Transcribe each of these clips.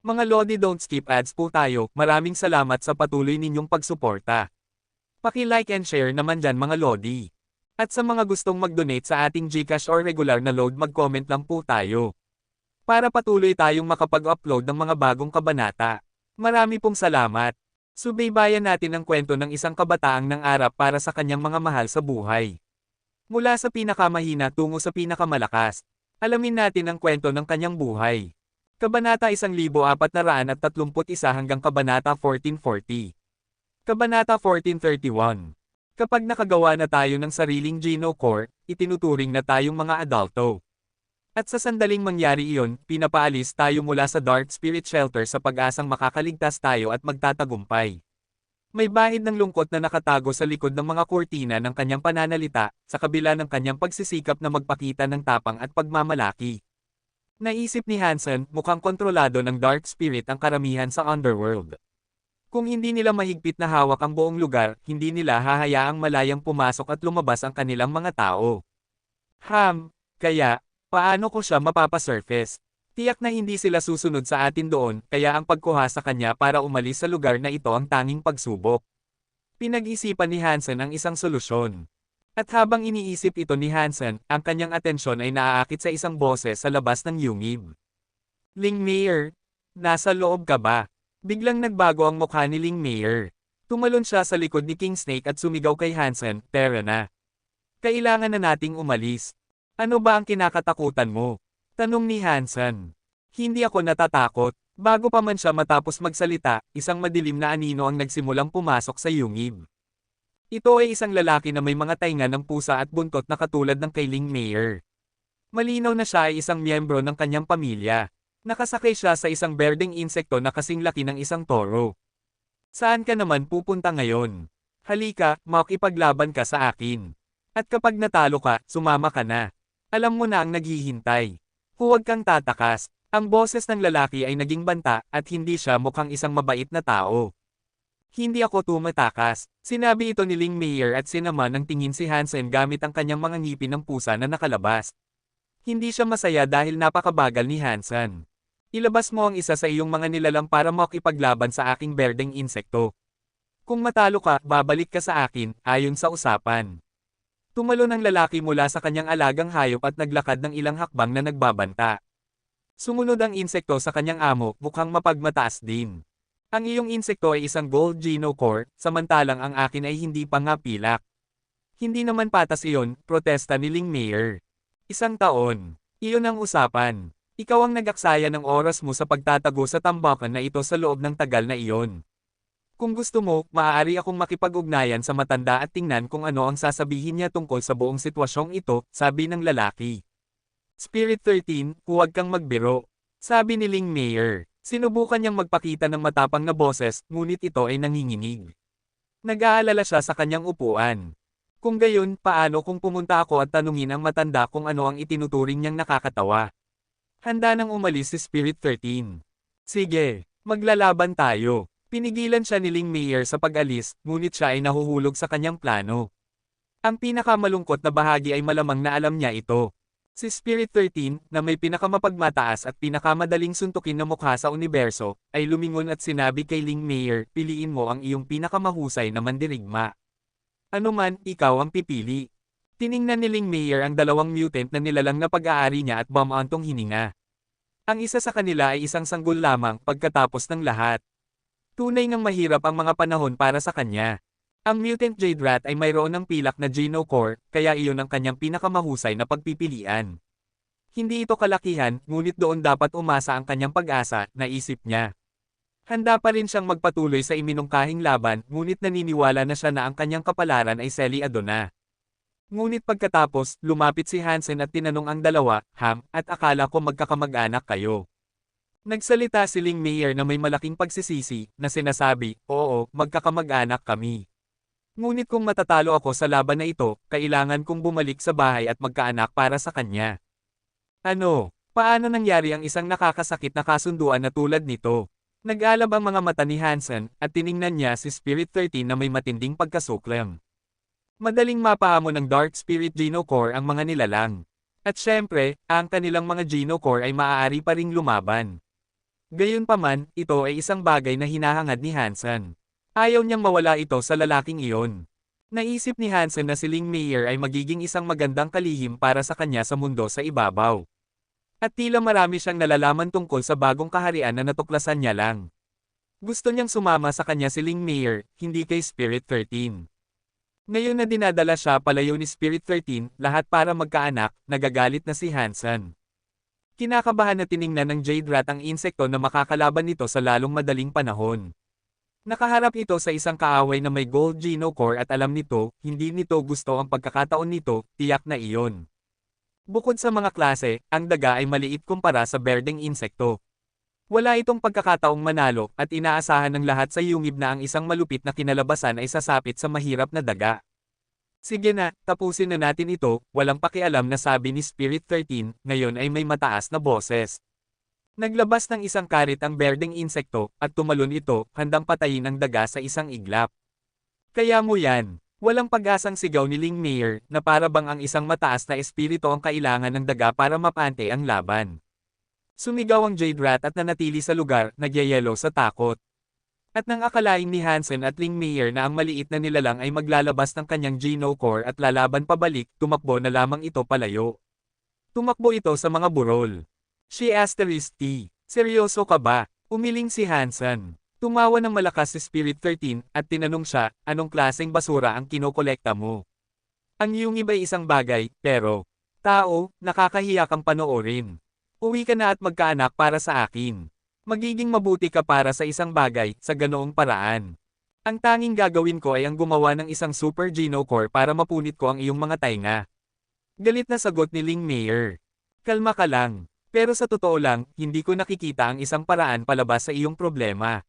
Mga Lodi, don't skip ads po tayo, maraming salamat sa patuloy ninyong pagsuporta. Paki-like and share naman dyan mga Lodi. At sa mga gustong mag-donate sa ating GCash or regular na load, mag-comment lang po tayo. Para patuloy tayong makapag-upload ng mga bagong kabanata. Marami pong salamat. Subaybayan natin ang kwento ng isang kabataang nangarap para sa kanyang mga mahal sa buhay. Mula sa pinakamahina tungo sa pinakamalakas. Alamin natin ang kwento ng kanyang buhay. Kabanata 1431 hanggang Kabanata 1440. Kabanata 1431. Kapag nakagawa na tayo ng sariling Geno Core, itinuturing na tayong mga adulto. At sa sandaling mangyari iyon, pinapaalis tayo mula sa Dark Spirit Shelter sa pag-asang makakaligtas tayo at magtatagumpay. May bahid ng lungkot na nakatago sa likod ng mga kurtina ng kanyang pananalita, sa kabila ng kanyang pagsisikap na magpakita ng tapang at pagmamalaki. Naisip ni Hansen, mukhang kontrolado ng Dark Spirit ang karamihan sa Underworld. Kung hindi nila mahigpit na hawak ang buong lugar, hindi nila hahayaang malayang pumasok at lumabas ang kanilang mga tao. Kaya, paano ko siya mapapasurface? Tiyak na hindi sila susunod sa atin doon, kaya ang pagkuha sa kanya para umalis sa lugar na ito ang tanging pagsubok. Pinag-isipan ni Hansen ang isang solusyon. At habang iniisip ito ni Hansen, ang kanyang atensyon ay naaakit sa isang boses sa labas ng yungib. Ling Mayer, nasa loob ka ba? Biglang nagbago ang mukha ni Ling Mayer. Tumalon siya sa likod ni King Snake at sumigaw kay Hansen, "Tara na. Kailangan na nating umalis." "Ano ba ang kinakatakutan mo?" tanong ni Hansen. "Hindi ako natatakot." Bago pa man siya matapos magsalita, isang madilim na anino ang nagsimulang pumasok sa yungib. Ito ay isang lalaki na may mga tainga ng pusa at buntot na katulad ng kay Ling Mayer. Malinaw na siya ay isang miyembro ng kanyang pamilya. Nakasakay siya sa isang berdeng insekto na kasing laki ng isang toro. "Saan ka naman pupunta ngayon? Halika, makipaglaban ka sa akin. At kapag natalo ka, sumama ka na. Alam mo na ang naghihintay. Huwag kang tatakas." Ang boses ng lalaki ay naging banta at hindi siya mukhang isang mabait na tao. "Hindi ako tumatakas," sinabi ito ni Ling Mayer at sinama ng tingin si Hansen gamit ang kanyang mga ngipin ng pusa na nakalabas. Hindi siya masaya dahil napakabagal ni Hansen. "Ilabas mo ang isa sa iyong mga nilalang para makipaglaban sa aking berdeng insekto. Kung matalo ka, babalik ka sa akin, ayon sa usapan." Tumalon ang lalaki mula sa kanyang alagang hayop at naglakad ng ilang hakbang na nagbabanta. Sumunod ang insekto sa kanyang amo, mukhang mapagmataas din. "Ang iyong insekto ay isang Gold Geno Core, samantalang ang akin ay hindi pa nga pilak." "Hindi naman patas iyon," protesta ni Ling Mayer. "Isang taon. Iyon ang usapan. Ikaw ang nag-aksaya ng oras mo sa pagtatago sa tambakan na ito sa loob ng tagal na iyon. Kung gusto mo, maaari akong makipag-ugnayan sa matanda at tingnan kung ano ang sasabihin niya tungkol sa buong sitwasyong ito," sabi ng lalaki. "Spirit 13, huwag kang magbiro," sabi ni Ling Mayer. Sinubukan niyang magpakita ng matapang na boses, ngunit ito ay nanginginig. Nag-aalala siya sa kanyang upuan. Kung gayon, paano kung pumunta ako at tanungin ang matanda kung ano ang itinuturing niyang nakakatawa? Handa nang umalis si Spirit 13. "Sige, maglalaban tayo." Pinigilan siya ni Ling Mayer sa pag-alis, ngunit siya ay nahuhulog sa kanyang plano. Ang pinakamalungkot na bahagi ay malamang na alam niya ito. Si Spirit 13, na may pinakamapagmataas at pinakamadaling suntukin na mukha sa universo, ay lumingon at sinabi kay Ling Mayer, "Piliin mo ang iyong pinakamahusay na mandirigma. Ano man, ikaw ang pipili." Tiningnan ni Ling Mayer ang dalawang mutant na nilalang na pag-aari niya at bumantong hininga. Ang isa sa kanila ay isang sanggol lamang pagkatapos ng lahat. Tunay ngang mahirap ang mga panahon para sa kanya. Ang Mutant Jade Rat ay mayroon ng pilak na Geno Core, kaya iyon ang kanyang pinakamahusay na pagpipilian. Hindi ito kalakihan, ngunit doon dapat umasa ang kanyang pag-asa, naisip niya. Handa pa rin siyang magpatuloy sa iminungkahing laban, ngunit naniniwala na siya na ang kanyang kapalaran ay seliado na. Ngunit pagkatapos, lumapit si Hansen at tinanong ang dalawa, at akala ko magkakamag-anak kayo." Nagsalita si Ling Mayer na may malaking pagsisisi, na sinasabi, "Oo, magkakamag-anak kami. Ngunit kung matatalo ako sa laban na ito, kailangan kong bumalik sa bahay at magkaanak para sa kanya." "Ano? Paano nangyari ang isang nakakasakit na kasunduan na tulad nito?" Nag-alab ang mga mata ni Hansen, at tiningnan niya si Spirit 13 na may matinding pagkasuklam. Madaling mapaamo ng Dark Spirit Geno Core ang mga nilalang. At syempre, ang kanilang mga Geno Core ay maaari pa ring lumaban. Gayunpaman, ito ay isang bagay na hinahangad ni Hansen. Ayaw niyang mawala ito sa lalaking iyon. Naisip ni Hansen na si Ling Meier ay magiging isang magandang kalihim para sa kanya sa mundo sa ibabaw. At tila marami siyang nalalaman tungkol sa bagong kaharian na natuklasan niya lang. Gusto niyang sumama sa kanya si Ling Meier, hindi kay Spirit 13. Ngayon na dinadala siya palayo ni Spirit 13, lahat para magkaanak, nagagalit na si Hansen. Kinakabahan na tiningnan ng Jade Rat ang insekto na makakalaban nito sa lalong madaling panahon. Nakaharap ito sa isang kaaway na may Gold Geno Core at alam nito, hindi nito gusto ang pagkakataon nito, tiyak na iyon. Bukod sa mga klase, ang daga ay maliit kumpara sa berdeng insekto. Wala itong pagkakataong manalo at inaasahan ng lahat sa yungib na ang isang malupit na kinalabasan ay sasapit sa mahirap na daga. Sige na, tapusin na natin ito, walang pakialam na sabi ni Spirit 13, ngayon ay may mataas na boses. Naglabas ng isang karit ang berdeng insekto, at tumalon ito, handang patayin ang daga sa isang iglap. Kaya mo yan. Walang pag-asang sigaw ni Ling Meier, na para bang ang isang mataas na espiritu ang kailangan ng daga para mapante ang laban. Sumigaw ang Jade Rat at nanatili sa lugar, nagyayelo sa takot. At nang akalain ni Hansen at Ling Meier na ang maliit na nilalang ay maglalabas ng kanyang Geno Core at lalaban pabalik, tumakbo na lamang ito palayo. Tumakbo ito sa mga burol. She asterisk T. Seryoso ka ba? Umiling si Hansen. Tumawa ng malakas si Spirit 13 at tinanong siya, anong klaseng basura ang kinokolekta mo? Ang yungib ay isang bagay, pero tao, nakakahiya kang panoorin. Uwi ka na at magkaanak para sa akin. Magiging mabuti ka para sa isang bagay, sa ganoong paraan. Ang tanging gagawin ko ay ang gumawa ng isang Super Geno Core para mapunit ko ang iyong mga tainga. Galit na sagot ni Ling Meier. Kalma ka lang. Pero sa totoo lang, hindi ko nakikita ang isang paraan palabas sa iyong problema.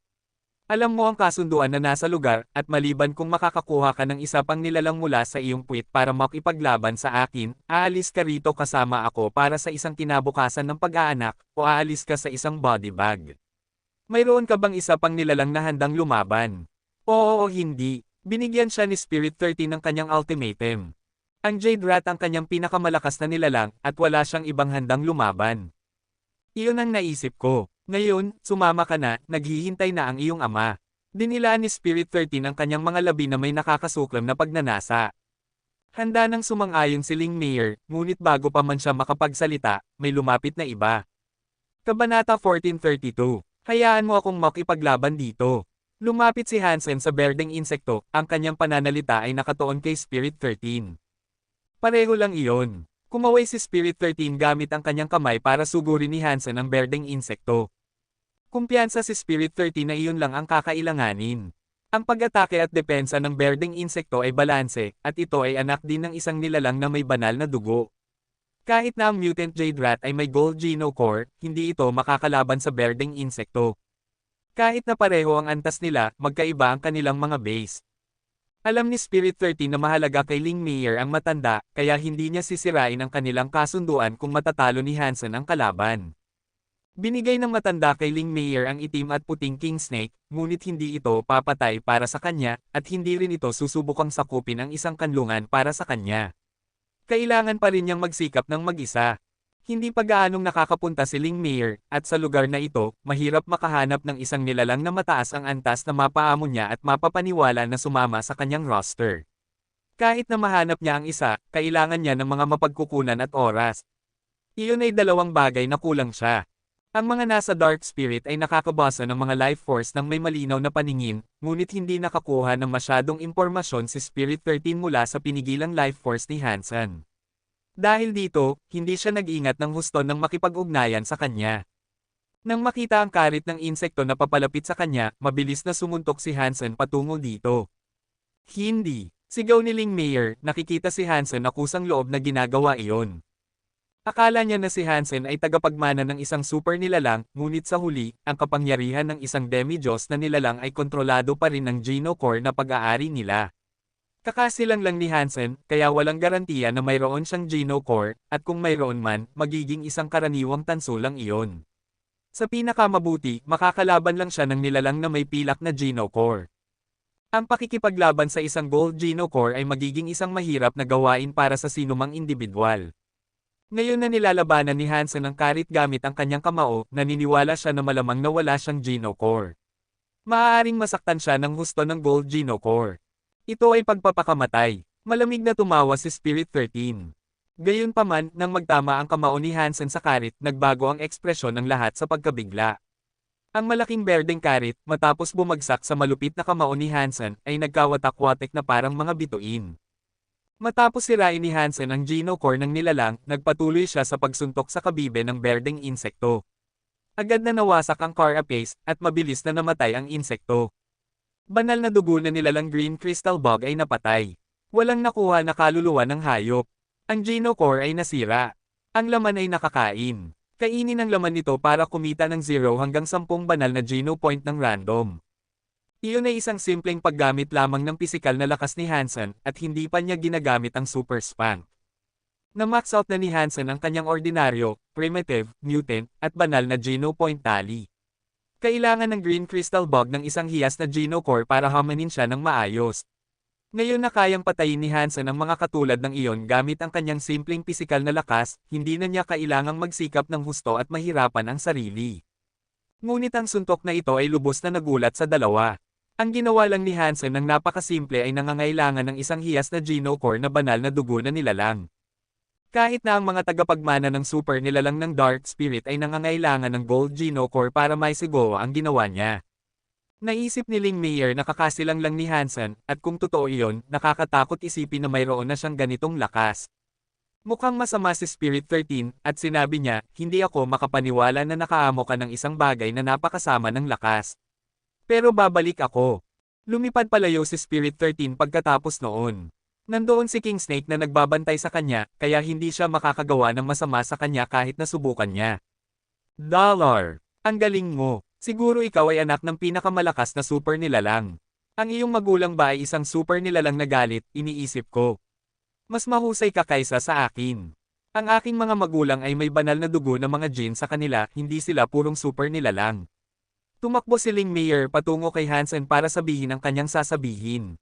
Alam mo ang kasunduan na nasa lugar, at maliban kung makakakuha ka ng isa pang nilalang mula sa iyong puwit para makipaglaban sa akin, aalis ka rito kasama ako para sa isang kinabukasan ng pag-aanak, o aalis ka sa isang body bag. Mayroon ka bang isa pang nilalang na handang lumaban? Oo o hindi. Binigyan siya ni Spirit 13 ng kanyang ultimatum. Ang Jade Rat ang kanyang pinakamalakas na nilalang, at wala siyang ibang handang lumaban. Iyon ang naisip ko. Ngayon, sumama ka na, naghihintay na ang iyong ama. Dinilaan ni Spirit 13 ang kanyang mga labi na may nakakasuklam na pagnanasa. Handa nang sumang-ayon si Ling Meier, ngunit bago pa man siya makapagsalita, may lumapit na iba. Kabanata 1432. Hayaan mo akong makipaglaban dito. Lumapit si Hansen sa berdeng insekto, ang kanyang pananalita ay nakatuon kay Spirit 13. Pareho lang iyon. Kumaway si Spirit 13 gamit ang kanyang kamay para sugurin ni Hansen ang berdeng insekto. Kumpiyansa si Spirit 13 na iyon lang ang kakailanganin. Ang pag-atake at depensa ng berdeng insekto ay balanse, at ito ay anak din ng isang nilalang na may banal na dugo. Kahit na ang mutant Jade Rat ay may Gold Geno Core, hindi ito makakalaban sa berdeng insekto. Kahit na pareho ang antas nila, magkaiba ang kanilang mga base. Alam ni Spirit 13 na mahalaga kay Ling Meier ang matanda, kaya hindi niya sisirain ang kanilang kasunduan kung matatalo ni Hansen ang kalaban. Binigay ng matanda kay Ling Meier ang itim at puting King Snake, ngunit hindi ito papatay para sa kanya, at hindi rin ito susubukang sakupin ang isang kanlungan para sa kanya. Kailangan pa rin niyang magsikap ng mag-isa. Hindi pa gaanong nakakapunta si Ling Meier, at sa lugar na ito, mahirap makahanap ng isang nilalang na mataas ang antas na mapaamon niya at mapapaniwala na sumama sa kanyang roster. Kahit na mahanap niya ang isa, kailangan niya ng mga mapagkukunan at oras. Iyon ay dalawang bagay na kulang siya. Ang mga nasa Dark Spirit ay nakakabasa ng mga life force ng may malinaw na paningin, ngunit hindi nakakuha ng masyadong impormasyon si Spirit 13 mula sa pinigilang life force ni Hansen. Dahil dito, hindi siya nag-ingat ng husto ng makipag-ugnayan sa kanya. Nang makita ang karit ng insekto na papalapit sa kanya, mabilis na sumuntok si Hansen patungo dito. Hindi. Sigaw ni Ling Meier, nakikita si Hansen na kusang loob na ginagawa iyon. Akala niya na si Hansen ay tagapagmana ng isang super nilalang, ngunit sa huli, ang kapangyarihan ng isang demi-Diyos na nilalang ay kontrolado pa rin ng Geno Core na pag-aari nila. Kakasilang lang ni Hansen, kaya walang garantiya na mayroon siyang Geno Core, at kung mayroon man, magiging isang karaniwang tanso lang iyon. Sa pinakamabuti, makakalaban lang siya ng nilalang na may pilak na Geno Core. Ang pakikipaglaban sa isang Gold Geno Core ay magiging isang mahirap na gawain para sa sinumang individual. Ngayon na nilalabanan ni Hansen ang Karit gamit ang kanyang kamao, naniniwala siya na malamang na wala siyang Geno Core. Maaaring masaktan siya ng husto ng Gold Geno Core. Ito ay pagpapakamatay. Malamig na tumawa si Spirit 13. Gayunpaman, nang magtama ang kamao ni Hansen sa karit, nagbago ang ekspresyon ng lahat sa pagkabigla. Ang malaking berdeng karit, matapos bumagsak sa malupit na kamao ni Hansen, ay nagkawatak-watek na parang mga bituin. Matapos sirain ni Hansen ang Geno Core ng nilalang, nagpatuloy siya sa pagsuntok sa kabibe ng berdeng insekto. Agad na nawasak ang carapace, at mabilis na namatay ang insekto. Banal na dugo na nilalang green crystal bug ay napatay. Walang nakuha na kaluluwa ng hayop. Ang Geno Core ay nasira. Ang laman ay nakakain. Kainin ang laman nito para kumita ng 0 hanggang 10 banal na Geno Point ng random. Iyon ay isang simpleng paggamit lamang ng pisikal na lakas ni Hansen, at hindi pa niya ginagamit ang Super Spank. Na-max out na ni Hansen ang kanyang ordinaryo, primitive, mutant, at banal na Geno Point tally. Kailangan ng Green Crystal Bug ng isang hiyas na Geno Core para hamanin siya ng maayos. Ngayon na kayang patayin ni Hansen ang mga katulad ng iyon gamit ang kanyang simpleng pisikal na lakas, hindi na niya kailangang magsikap ng husto at mahirapan ang sarili. Ngunit ang suntok na ito ay lubos na nagulat sa dalawa. Ang ginawa lang ni Hansen ng napakasimple ay nangangailangan ng isang hiyas na Geno Core na banal na dugo na nilalang. Kahit na ang mga tagapagmana ng super nilalang ng Dark Spirit ay nangangailangan ng Gold Geno Core para maisigawa ang ginawa niya. Naisip ni Ling Meyer na kakasilang lang ni Hansen, at kung totoo iyon, nakakatakot isipin na mayroon na siyang ganitong lakas. Mukhang masama si Spirit 13, at sinabi niya, hindi ako makapaniwala na nakaamo ka ng isang bagay na napakasama ng lakas. Pero babalik ako. Lumipad palayo si Spirit 13 pagkatapos noon. Nandoon si King Snake na nagbabantay sa kanya, kaya hindi siya makakagawa ng masama sa kanya kahit nasubukan niya. Dollar! Ang galing mo! Siguro ikaw ay anak ng pinakamalakas na super nilalang. Ang iyong magulang ba ay isang super nilalang na galit, iniisip ko. Mas mahusay ka kaysa sa akin. Ang aking mga magulang ay may banal na dugo ng mga gene sa kanila, hindi sila purong super nilalang. Tumakbo si Ling Meyer patungo kay Hansen para sabihin ang kanyang sasabihin.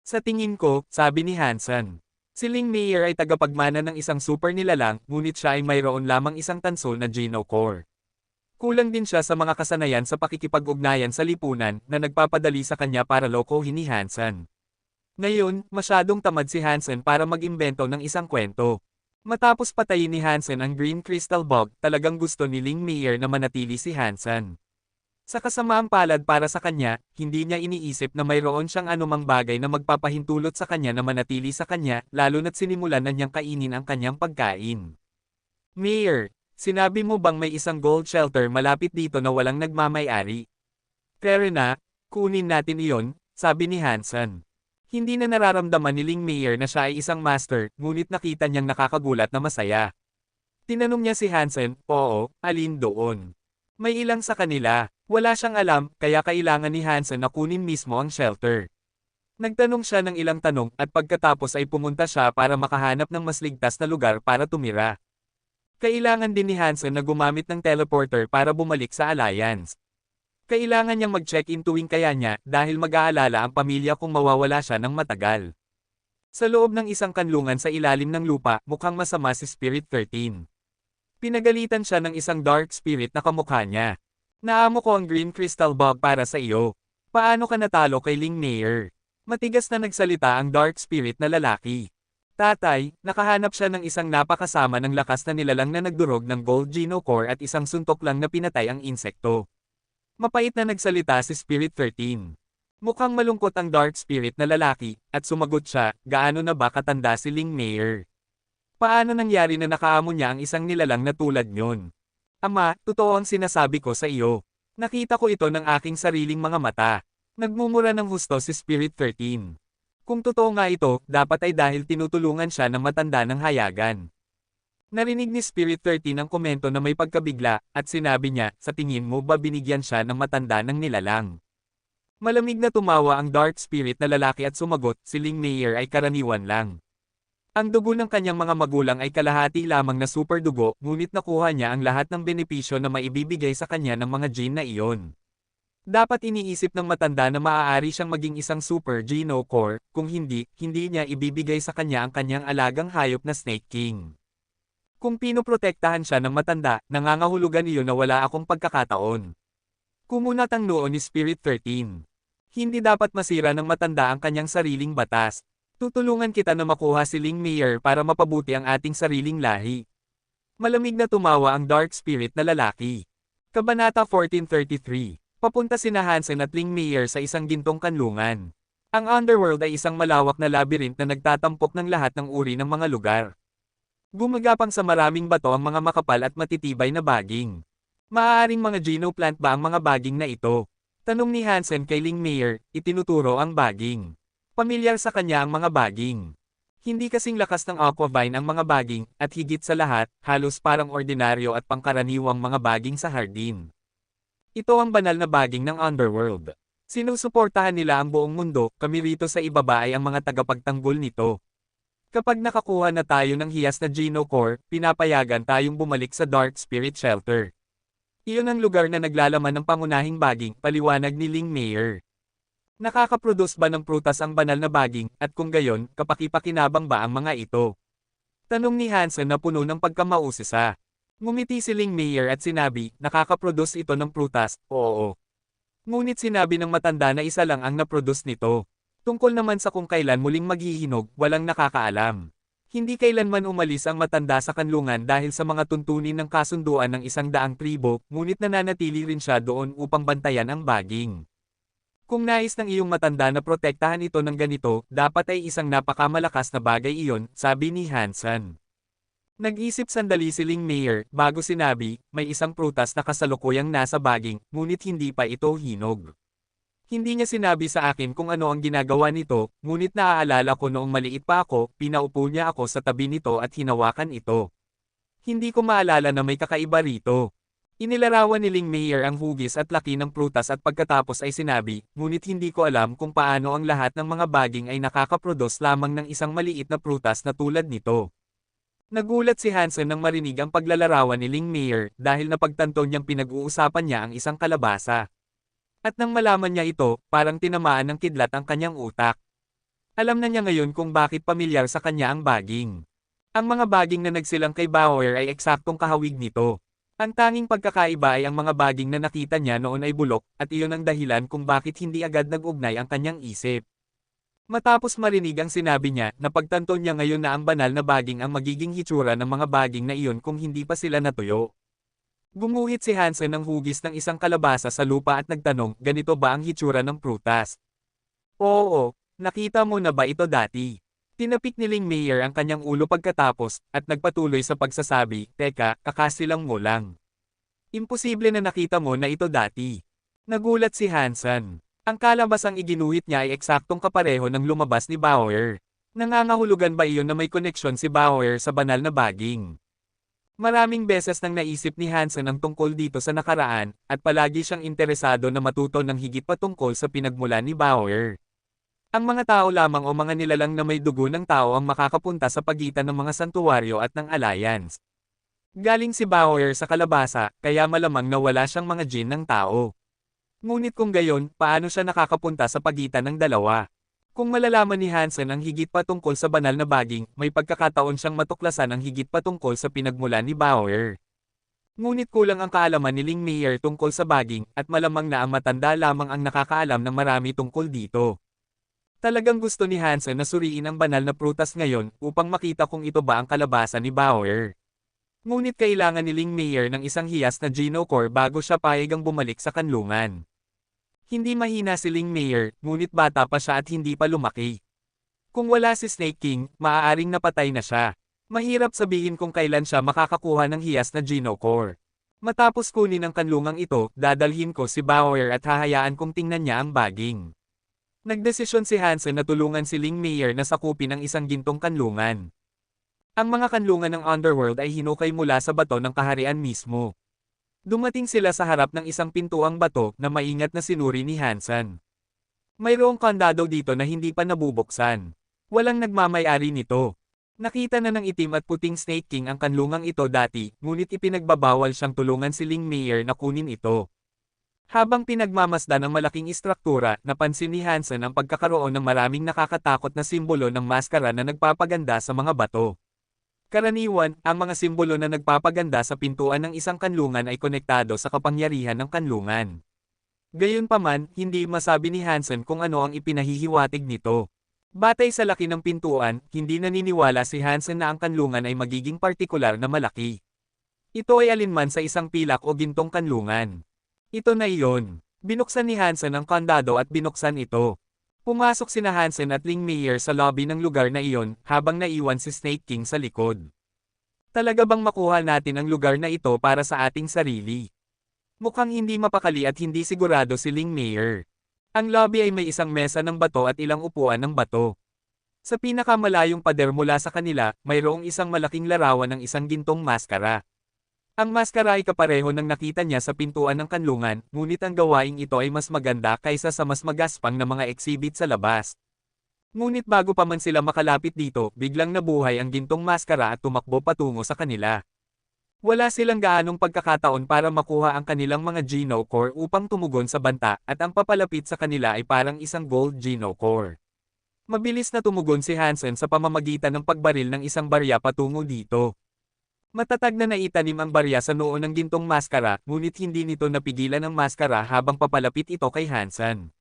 Sa tingin ko, sabi ni Hansen. Si Ling Meyer ay tagapagmana ng isang super nilalang, ngunit siya ay mayroon lamang isang tansol na Geno Core. Kulang din siya sa mga kasanayan sa pakikipag-ugnayan sa lipunan na nagpapadali sa kanya para lokohin ni Hansen. Ngayon, masyadong tamad si Hansen para mag-imbento ng isang kwento. Matapos patayin ni Hansen ang Green Crystal Bug, talagang gusto ni Ling Meyer na manatili si Hansen. Sa kasamaang palad para sa kanya, hindi niya iniisip na mayroon siyang anumang bagay na magpapahintulot sa kanya na manatili sa kanya, lalo na't sinimulan na niyang kainin ang kanyang pagkain. Mayor, sinabi mo bang may isang gold shelter malapit dito na walang nagmamay-ari? Pero na, kunin natin iyon, sabi ni Hansen. Hindi na nararamdaman ni Ling Meyer na siya ay isang master, ngunit nakita niyang nakakagulat na masaya. Tinanong niya si Hansen, oo, alin doon? May ilang sa kanila. Wala siyang alam, kaya kailangan ni Hansen na kunin mismo ang shelter. Nagtanong siya ng ilang tanong, at pagkatapos ay pumunta siya para makahanap ng mas ligtas na lugar para tumira. Kailangan din ni Hansen na gumamit ng teleporter para bumalik sa Alliance. Kailangan niyang mag-check-in tuwing kaya niya, dahil mag-aalala ang pamilya kung mawawala siya ng matagal. Sa loob ng isang kanlungan sa ilalim ng lupa, mukhang masama si Spirit 13. Pinagalitan siya ng isang dark spirit na kamukha niya. Naamo ko ang Green Crystal Bug para sa iyo. Paano ka natalo kay Ling Meyer? Matigas na nagsalita ang dark spirit na lalaki. Tatay, nakahanap siya ng isang napakasama ng lakas na nilalang na nagdurog ng Gold Geno Core at isang suntok lang na pinatay ang insekto. Mapait na nagsalita si Spirit 13. Mukhang malungkot ang dark spirit na lalaki, at sumagot siya, gaano na ba katanda si Ling Meyer? Paano nangyari na nakaamo niya ang isang nilalang na tulad nyon? Ama, totoo ang sinasabi ko sa iyo. Nakita ko ito ng aking sariling mga mata. Nagmumura ng husto si Spirit 13. Kung totoo nga ito, dapat ay dahil tinutulungan siya ng matanda ng hayagan. Narinig ni Spirit 13 ang komento na may pagkabigla, at sinabi niya, sa tingin mo ba binigyan siya ng matanda ng nilalang? Malamig na tumawa ang dark spirit na lalaki at sumagot, si Ling Meyer ay karaniwan lang. Ang dugo ng kanyang mga magulang ay kalahati lamang na super dugo, ngunit nakuha niya ang lahat ng benepisyo na maibibigay sa kanya ng mga gene na iyon. Dapat iniisip ng matanda na maaari siyang maging isang super Geno Core, kung hindi, hindi niya ibibigay sa kanya ang kanyang alagang hayop na Snake King. Kung pinoprotektahan siya ng matanda, nangangahulugan iyon na wala akong pagkakataon. Kumunat ang noo ni Spirit 13. Hindi dapat masira ng matanda ang kanyang sariling batas. Tutulungan kita na makuha si Ling Mayer para mapabuti ang ating sariling lahi. Malamig na tumawa ang Dark Spirit na lalaki. Kabanata 1433. Papunta sina Hansen at Ling Mayer sa isang gintong kanlungan. Ang Underworld ay isang malawak na labyrinth na nagtatampok ng lahat ng uri ng mga lugar. Gumagapang sa maraming bato ang mga makapal at matitibay na baging. Maaaring mga genoplant ba ang mga baging na ito? Tanong ni Hansen kay Ling Mayer, itinuturo ang baging. Pamilyar sa kanya ang mga baging. Hindi kasing lakas ng aquavine ang mga baging, at higit sa lahat, halos parang ordinaryo at pangkaraniwang mga baging sa hardin. Ito ang banal na baging ng Underworld. Sinusuportahan nila ang buong mundo, kami rito sa ibaba ay ang mga tagapagtanggol nito. Kapag nakakuha na tayo ng hiyas na Genocore, pinapayagan tayong bumalik sa Dark Spirit Shelter. Iyon ang lugar na naglalaman ng pangunahing baging, paliwanag ni Ling Mayer. Nakakaproduce ba ng prutas ang banal na baging, at kung gayon, kapaki-pakinabang ba ang mga ito? Tanong ni Hansen na puno ng pagkamausisa. Ngumiti si Ling Mayer at sinabi, nakakaproduce ito ng prutas, oo. Ngunit sinabi ng matanda na isa lang ang naproduce nito. Tungkol naman sa kung kailan muling maghihinog, walang nakakaalam. Hindi kailanman umalis ang matanda sa kanlungan dahil sa mga tuntunin ng kasunduan ng 100 tribo, ngunit nananatili rin siya doon upang bantayan ang baging. Kung nais ng iyong matanda na protektahan ito ng ganito, dapat ay isang napakamalakas na bagay iyon, sabi ni Hansen. Nag-isip sandali si Ling Mayer, bago sinabi, may isang prutas na kasalukuyang nasa baging, ngunit hindi pa ito hinog. Hindi niya sinabi sa akin kung ano ang ginagawa nito, ngunit naaalala ko noong maliit pa ako, pinaupo niya ako sa tabi nito at hinawakan ito. Hindi ko maalala na may kakaiba rito. Inilarawan ni Ling Mayer ang hugis at laki ng prutas at pagkatapos ay sinabi, ngunit hindi ko alam kung paano ang lahat ng mga baging ay nakakaproduce lamang ng isang maliit na prutas na tulad nito. Nagulat si Hansen nang marinig ang paglalarawan ni Ling Mayer dahil napagtanto niyang pinag-uusapan niya ang isang kalabasa. At nang malaman niya ito, parang tinamaan ng kidlat ang kanyang utak. Alam na niya ngayon kung bakit pamilyar sa kanya ang baging. Ang mga baging na nagsilang kay Bauer ay eksaktong kahawig nito. Ang tanging pagkakaiba ay ang mga baging na nakita niya noon ay bulok, at iyon ang dahilan kung bakit hindi agad nag-ugnay ang kanyang isip. Matapos marinig ang sinabi niya, napagtanto niya ngayon na ang banal na baging ang magiging hitsura ng mga baging na iyon kung hindi pa sila natuyo. Gumuhit si Hansen ng hugis ng isang kalabasa sa lupa at nagtanong, ganito ba ang hitsura ng prutas? Oo, nakita mo na ba ito dati? Tinapik ni Ling Mayer ang kanyang ulo pagkatapos, at nagpatuloy sa pagsasabi, teka, kakasilang mo lang. Imposible na nakita mo na ito dati. Nagulat si Hansen. Ang kalabasang iginuhit niya ay eksaktong kapareho ng lumabas ni Bauer. Nangangahulugan ba iyon na may koneksyon si Bauer sa banal na baging? Maraming beses nang naisip ni Hansen ang tungkol dito sa nakaraan, at palagi siyang interesado na matuto ng higit pa tungkol sa pinagmulan ni Bauer. Ang mga tao lamang o mga nilalang na may dugo ng tao ang makakapunta sa pagitan ng mga santuwaryo at ng alliance. Galing si Bauer sa kalabasa, kaya malamang na wala siyang mga jin ng tao. Ngunit kung gayon, paano siya nakakapunta sa pagitan ng dalawa? Kung malalaman ni Hansen ang higit pa tungkol sa banal na baging, may pagkakataon siyang matuklasan ang higit pa tungkol sa pinagmulan ni Bauer. Ngunit kulang ang kaalaman ni Ling Mayer tungkol sa baging, at malamang na ang matanda lamang ang nakakaalam ng marami tungkol dito. Talagang gusto ni Hansen na suriin ang banal na prutas ngayon, upang makita kung ito ba ang kalabasa ni Bauer. Ngunit kailangan ni Ling Mayer ng isang hiyas na Genocore bago siya payagang bumalik sa kanlungan. Hindi mahina si Ling Mayer, ngunit bata pa siya at hindi pa lumaki. Kung wala si Snake King, maaaring napatay na siya. Mahirap sabihin kung kailan siya makakakuha ng hiyas na Genocore. Matapos kunin ang kanlungang ito, dadalhin ko si Bauer at hahayaan kong tingnan niya ang baging. Nagdesisyon si Hansen na tulungan si Ling Mayer na sakupin ang isang gintong kanlungan. Ang mga kanlungan ng Underworld ay hinukay mula sa bato ng kaharian mismo. Dumating sila sa harap ng isang pintuang bato na maingat na sinuri ni Hansen. Mayroong kandado dito na hindi pa nabubuksan. Walang nagmamay-ari nito. Nakita na ng itim at puting Snake King ang kanlungang ito dati, ngunit ipinagbabawal siyang tulungan si Ling Mayer na kunin ito. Habang pinagmamasdan ng malaking istruktura, napansin ni Hansen ang pagkakaroon ng maraming nakakatakot na simbolo ng maskara na nagpapaganda sa mga bato. Karaniwan, ang mga simbolo na nagpapaganda sa pintuan ng isang kanlungan ay konektado sa kapangyarihan ng kanlungan. Gayunpaman, hindi masabi ni Hansen kung ano ang ipinahihiwatig nito. Batay sa laki ng pintuan, hindi naniniwala si Hansen na ang kanlungan ay magiging partikular na malaki. Ito ay alinman sa isang pilak o gintong kanlungan. Ito na iyon. Binuksan ni Hansen ang kandado at binuksan ito. Pumasok sina Hansen at Ling Mayer sa lobby ng lugar na iyon, habang naiwan si Snake King sa likod. Talaga bang makuha natin ang lugar na ito para sa ating sarili? Mukhang hindi mapakali at hindi sigurado si Ling Mayer. Ang lobby ay may isang mesa ng bato at ilang upuan ng bato. Sa pinakamalayong pader mula sa kanila, mayroong isang malaking larawan ng isang gintong maskara. Ang maskara ay kapareho ng nakita niya sa pintuan ng kanlungan, ngunit ang gawaing ito ay mas maganda kaysa sa mas magaspang na mga exhibit sa labas. Ngunit bago pa man sila makalapit dito, biglang nabuhay ang gintong maskara at tumakbo patungo sa kanila. Wala silang gaanong pagkakataon para makuha ang kanilang mga Geno Core upang tumugon sa banta, at ang papalapit sa kanila ay parang isang gold Geno Core. Mabilis na tumugon si Hansen sa pamamagitan ng pagbaril ng isang barya patungo dito. Matatag na naitanim ang barya sa noo ng gintong maskara, ngunit hindi nito napigilan ang maskara habang papalapit ito kay Hansen.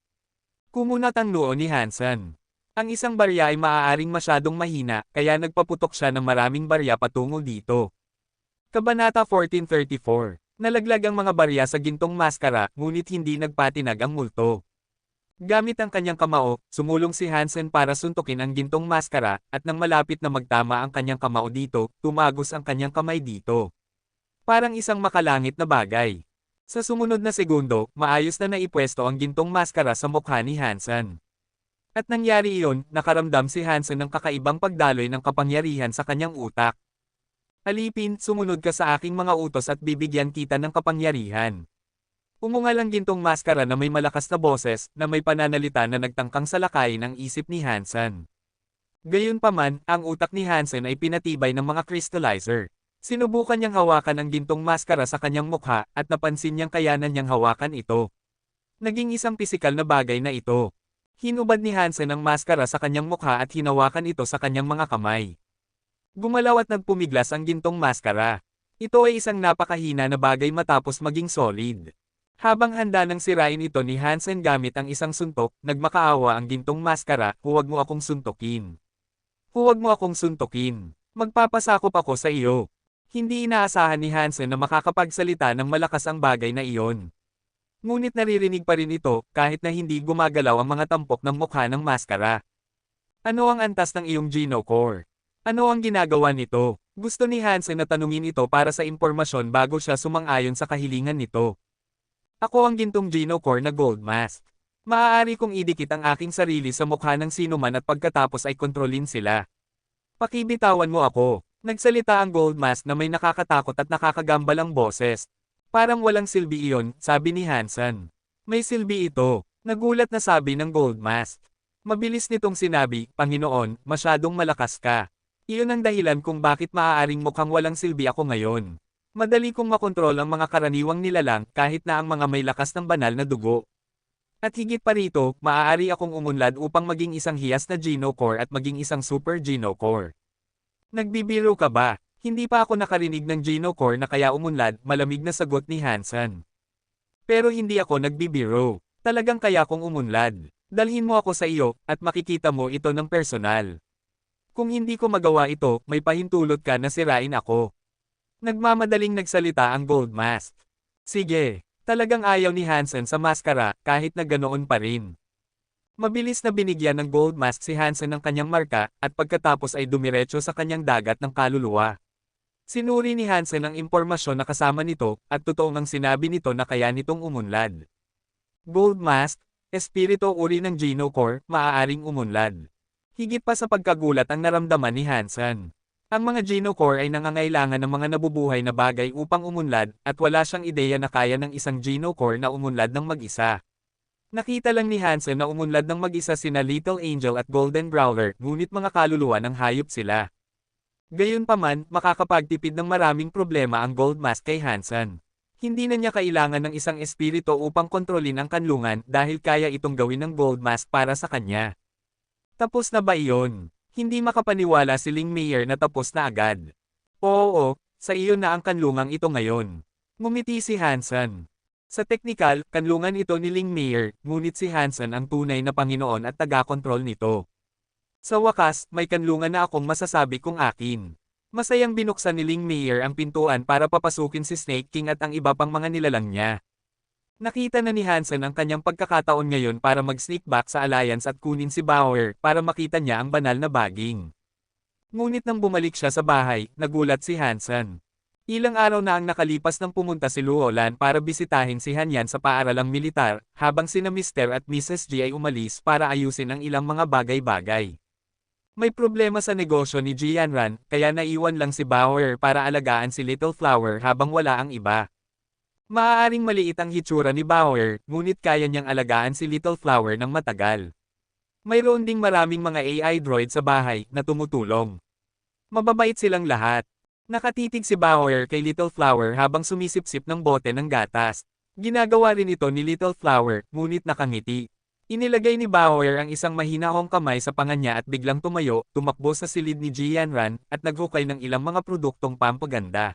Kumunat ang noo ni Hansen. Ang isang barya ay maaaring masyadong mahina, kaya nagpaputok siya ng maraming barya patungo dito. Kabanata 1434. Nalaglag ang mga barya sa gintong maskara, ngunit hindi nagpatinag ang multo. Gamit ang kanyang kamao, sumulong si Hansen para suntukin ang gintong maskara, at nang malapit na magtama ang kanyang kamao dito, tumagos ang kanyang kamay dito. Parang isang makalangit na bagay. Sa sumunod na segundo, maayos na naipwesto ang gintong maskara sa mukha ni Hansen. At nangyari iyon, nakaramdam si Hansen ng kakaibang pagdaloy ng kapangyarihan sa kanyang utak. Alipin, sumunod ka sa aking mga utos at bibigyan kita ng kapangyarihan. Umungal ang gintong maskara na may malakas na boses, na may pananalita na nagtangkang salakayin ang isip ni Hansen. Gayunpaman, ang utak ni Hansen ay pinatibay ng mga crystallizer. Sinubukan niyang hawakan ang gintong maskara sa kanyang mukha, at napansin niyang kayanan niyang hawakan ito. Naging isang pisikal na bagay na ito. Hinubad ni Hansen ang maskara sa kanyang mukha at hinawakan ito sa kanyang mga kamay. Gumalaw at nagpumiglas ang gintong maskara. Ito ay isang napakahina na bagay matapos maging solid. Habang handa nang sirain ito ni Hansen gamit ang isang suntok, nagmakaawa ang gintong maskara, huwag mo akong suntukin. Huwag mo akong suntukin. Magpapasakop ako sa iyo. Hindi inaasahan ni Hansen na makakapagsalita ng malakas ang bagay na iyon. Ngunit naririnig pa rin ito, kahit na hindi gumagalaw ang mga tampok ng mukha ng maskara. Ano ang antas ng iyong Geno Core? Ano ang ginagawa nito? Gusto ni Hansen na tanungin ito para sa impormasyon bago siya sumang-ayon sa kahilingan nito. Ako ang gintong Geno Core na gold mask. Maaari kong idikit ang aking sarili sa mukha ng sinuman at pagkatapos ay kontrolin sila. Pakibitawan mo ako. Nagsalita ang gold mask na may nakakatakot at nakakagambalang boses. Parang walang silbi iyon, sabi ni Hansen. May silbi ito. Nagulat na sabi ng gold mask. Mabilis nitong sinabi, Panginoon, masyadong malakas ka. Iyon ang dahilan kung bakit maaaring mukhang walang silbi ako ngayon. Madali kong makontrol ang mga karaniwang nilalang kahit na ang mga may lakas ng banal na dugo. At higit pa rito, maaari akong umunlad upang maging isang hiyas na Geno Core at maging isang super Geno Core. Nagbibiro ka ba? Hindi pa ako nakarinig ng Geno Core na kaya umunlad, malamig na sagot ni Hansen. Pero hindi ako nagbibiro. Talagang kaya kong umunlad. Dalhin mo ako sa iyo, at makikita mo ito ng personal. Kung hindi ko magawa ito, may pahintulot ka na sirain ako. Nagmamadaling nagsalita ang gold mask. Sige, talagang ayaw ni Hansen sa maskara, kahit na ganoon pa rin. Mabilis na binigyan ng gold mask si Hansen ng kanyang marka, at pagkatapos ay dumiretso sa kanyang dagat ng kaluluwa. Sinuri ni Hansen ang impormasyon na kasama nito, at totoo ngang sinabi nito na kaya nitong umunlad. Gold mask, espiritu uri ng Geno Core, maaaring umunlad. Higit pa sa pagkagulat ang naramdaman ni Hansen. Ang mga Geno Core ay nangangailangan ng mga nabubuhay na bagay upang umunlad, at wala siyang ideya na kaya ng isang Geno Core na umunlad ng mag-isa. Nakita lang ni Hansen na umunlad ng mag-isa sina Little Angel at Golden Growler, ngunit mga kaluluwa ng hayop sila. Gayunpaman, makakapagtipid ng maraming problema ang Gold Mask kay Hansen. Hindi na niya kailangan ng isang espiritu upang kontrolin ang kanlungan dahil kaya itong gawin ng Gold Mask para sa kanya. Tapos na ba iyon? Hindi makapaniwala si Ling Mayer na tapos na agad. Oo, sa iyo na ang kanlungang ito ngayon. Ngumiti si Hansen. Sa teknikal, kanlungan ito ni Ling Mayer, ngunit si Hansen ang tunay na Panginoon at taga-kontrol nito. Sa wakas, may kanlungan na akong masasabi kung akin. Masayang binuksan ni Ling Mayer ang pintuan para papasukin si Snake King at ang iba pang mga nilalang niya. Nakita na ni Hansen ang kanyang pagkakataon ngayon para mag-sneak back sa Alliance at kunin si Bauer para makita niya ang banal na baging. Ngunit nang bumalik siya sa bahay, nagulat si Hansen. Ilang araw na ang nakalipas nang pumunta si Luolan para bisitahin si Hanyan sa paaralang militar, habang sina Mr. at Mrs. G ay umalis para ayusin ang ilang mga bagay-bagay. May problema sa negosyo ni Jianran, kaya naiwan lang si Bauer para alagaan si Little Flower habang wala ang iba. Maaaring maliit ang hitsura ni Bauer, ngunit kaya niyang alagaan si Little Flower ng matagal. Mayroon ding maraming mga AI droid sa bahay na tumutulong. Mababait silang lahat. Nakatitig si Bauer kay Little Flower habang sumisipsip ng bote ng gatas. Ginagawa rin ito ni Little Flower, ngunit nakangiti. Inilagay ni Bauer ang isang mahinahong kamay sa panga niya at biglang tumayo, tumakbo sa silid ni Jianran, at naghukay ng ilang mga produktong pampaganda.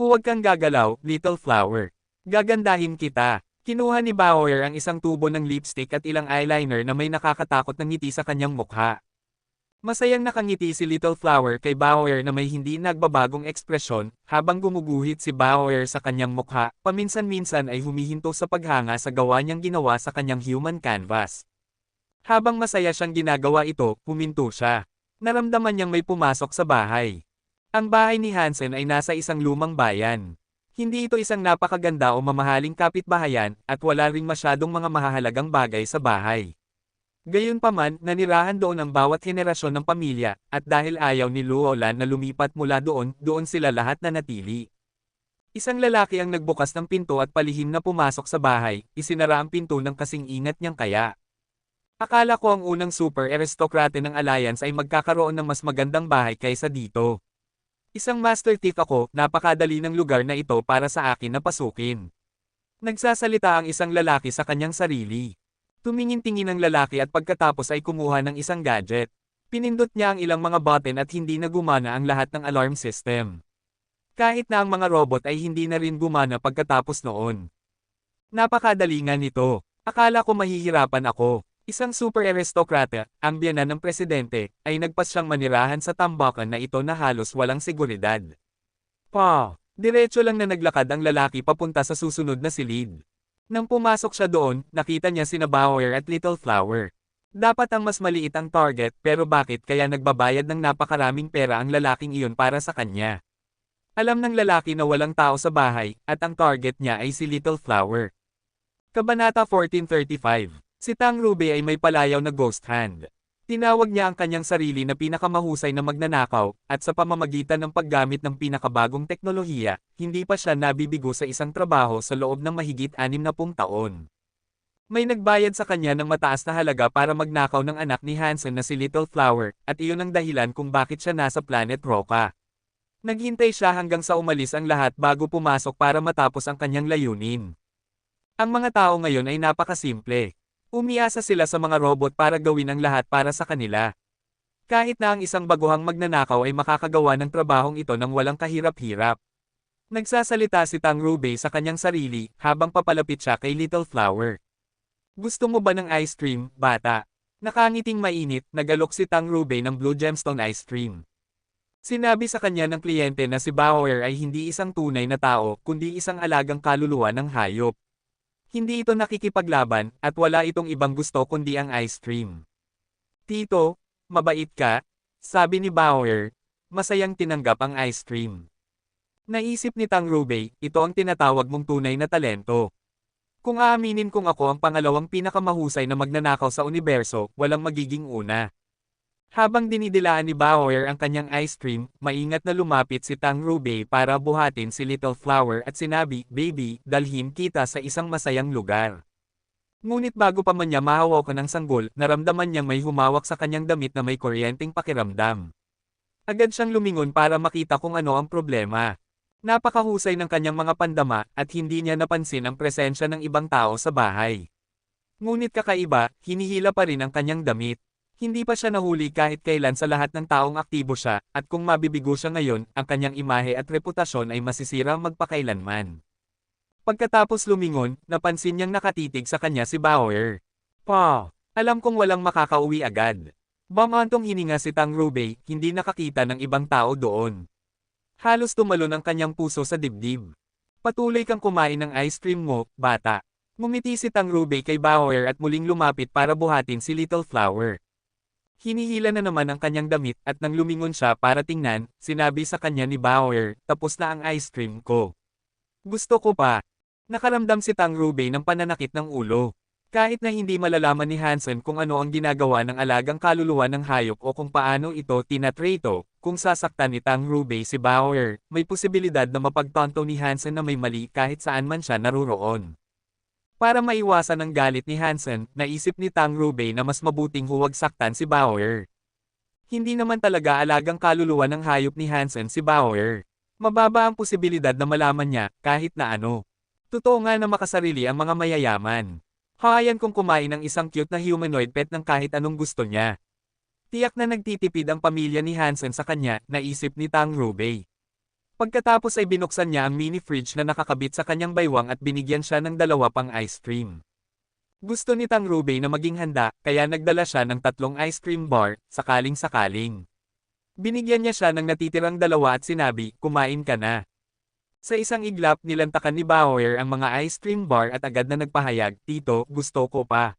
Huwag kang gagalaw, Little Flower. Gagandahin kita. Kinuha ni Bauer ang isang tubo ng lipstick at ilang eyeliner na may nakakatakot na ngiti sa kanyang mukha. Masayang nakangiti si Little Flower kay Bauer na may hindi nagbabagong ekspresyon, habang gumuguhit si Bauer sa kanyang mukha, paminsan-minsan ay humihinto sa paghanga sa gawa niyang ginawa sa kanyang human canvas. Habang masaya siyang ginagawa ito, huminto siya. Naramdaman niyang may pumasok sa bahay. Ang bahay ni Hansen ay nasa isang lumang bayan. Hindi ito isang napakaganda o mamahaling kapitbahayan, at wala ring masyadong mga mahahalagang bagay sa bahay. Gayunpaman, nanirahan doon ang bawat henerasyon ng pamilya, at dahil ayaw ni Luolan na lumipat mula doon, doon sila lahat nanatili. Isang lalaki ang nagbukas ng pinto at palihim na pumasok sa bahay, isinara ang pinto ng kasing ingat niyang kaya. Akala ko ang unang super aristokrate ng Alliance ay magkakaroon ng mas magandang bahay kaysa dito. Isang master thief ako, napakadali ng lugar na ito para sa akin na pasukin. Nagsasalita ang isang lalaki sa kanyang sarili. Tumingin-tingin ang lalaki at pagkatapos ay kumuha ng isang gadget. Pinindot niya ang ilang mga button at hindi na gumana ang lahat ng alarm system. Kahit na ang mga robot ay hindi na rin gumana pagkatapos noon. Napakadali nga nito. Akala ko mahihirapan ako. Isang super aristokrata, ang biyanan ng presidente, ay nagpas siyang manirahan sa tambakan na ito na halos walang seguridad. Diretso lang na naglakad ang lalaki papunta sa susunod na silid. Nang pumasok siya doon, nakita niya sina Bauer at Little Flower. Dapat ang mas maliit ang target, pero bakit kaya nagbabayad ng napakaraming pera ang lalaking iyon para sa kanya? Alam ng lalaki na walang tao sa bahay, at ang target niya ay si Little Flower. Kabanata 1435. Si Tang Rube ay may palayaw na ghost hand. Tinawag niya ang kanyang sarili na pinakamahusay na magnanakaw, at sa pamamagitan ng paggamit ng pinakabagong teknolohiya, hindi pa siya nabibigo sa isang trabaho sa loob ng mahigit 60 taon. May nagbayad sa kanya ng mataas na halaga para magnakaw ng anak ni Hansen na si Little Flower, at iyon ang dahilan kung bakit siya nasa Planet Roca. Naghintay siya hanggang sa umalis ang lahat bago pumasok para matapos ang kanyang layunin. Ang mga tao ngayon ay napakasimple. Umiasa sila sa mga robot para gawin ang lahat para sa kanila. Kahit na ang isang baguhang magnanakaw ay makakagawa ng trabahong ito nang walang kahirap-hirap. Nagsasalita si Tang Rube sa kanyang sarili, habang papalapit siya kay Little Flower. Gusto mo ba ng ice cream, bata? Nakangiting mainit, nagalok si Tang Rube ng Blue Gemstone ice cream. Sinabi sa kanya ng kliyente na si Bauer ay hindi isang tunay na tao, kundi isang alagang kaluluwa ng hayop. Hindi ito nakikipaglaban, at wala itong ibang gusto kundi ang ice cream. Tito, mabait ka? Sabi ni Bauer. Masayang tinanggap ang ice cream. Naisip ni Tang Rube, ito ang tinatawag mong tunay na talento. Kung aaminin kong ako ang pangalawang pinakamahusay na magnanakaw sa universo, walang magiging una. Habang dinidilaan ni Bauer ang kanyang ice cream, maingat na lumapit si Tang Rube para buhatin si Little Flower at sinabi, "Baby, dalhin kita sa isang masayang lugar." Ngunit bago pa man niya mahawakan ng sanggol, naramdaman niyang may humawak sa kanyang damit na may kuryenteng pakiramdam. Agad siyang lumingon para makita kung ano ang problema. Napakahusay ng kanyang mga pandama, at hindi niya napansin ang presensya ng ibang tao sa bahay. Ngunit kakaiba, hinihila pa rin ang kanyang damit. Hindi pa siya nahuli kahit kailan sa lahat ng taong aktibo siya, at kung mabibigo siya ngayon, ang kanyang imahe at reputasyon ay masisira magpakailanman. Pagkatapos lumingon, napansin niyang nakatitig sa kanya si Bauer. Pa, alam kong walang makakauwi agad. Bumantong hininga si Tang Rubei, hindi nakakita ng ibang tao doon. Halos tumalon ang kanyang puso sa dibdib. Patuloy kang kumain ng ice cream mo, bata. Ngumiti si Tang Rubei kay Bauer at muling lumapit para buhatin si Little Flower. Hinihila na naman ang kanyang damit at nang lumingon siya para tingnan, sinabi sa kanya ni Bauer, tapos na ang ice cream ko. Gusto ko pa. Nakaramdam si Tang Rubei ng pananakit ng ulo. Kahit na hindi malalaman ni Hansen kung ano ang ginagawa ng alagang kaluluwa ng hayop o kung paano ito tinatrato, kung sasaktan ni Tang Rubei si Bauer, may posibilidad na mapagtanto ni Hansen na may mali kahit saan man siya naruroon. Para maiwasan ang galit ni Hansen, naisip ni Tang Rubei na mas mabuting huwag saktan si Bauer. Hindi naman talaga alagang kaluluwa ng hayop ni Hansen si Bauer. Mababa ang posibilidad na malaman niya, kahit na ano. Totoo nga na makasarili ang mga mayayaman. Hayan kung kumain ng isang cute na humanoid pet ng kahit anong gusto niya. Tiyak na nagtitipid ang pamilya ni Hansen sa kanya, naisip ni Tang Rubei. Pagkatapos ay binuksan niya ang mini fridge na nakakabit sa kanyang baywang at binigyan siya ng 2 pang ice cream. Gusto ni Tang Rubei na maging handa, kaya nagdala siya ng 3 ice cream bar, sakaling-sakaling. Binigyan niya siya ng natitirang 2 at sinabi, kumain ka na. Sa isang iglap nilantakan ni Bauer ang mga ice cream bar at agad na nagpahayag, Tito, gusto ko pa.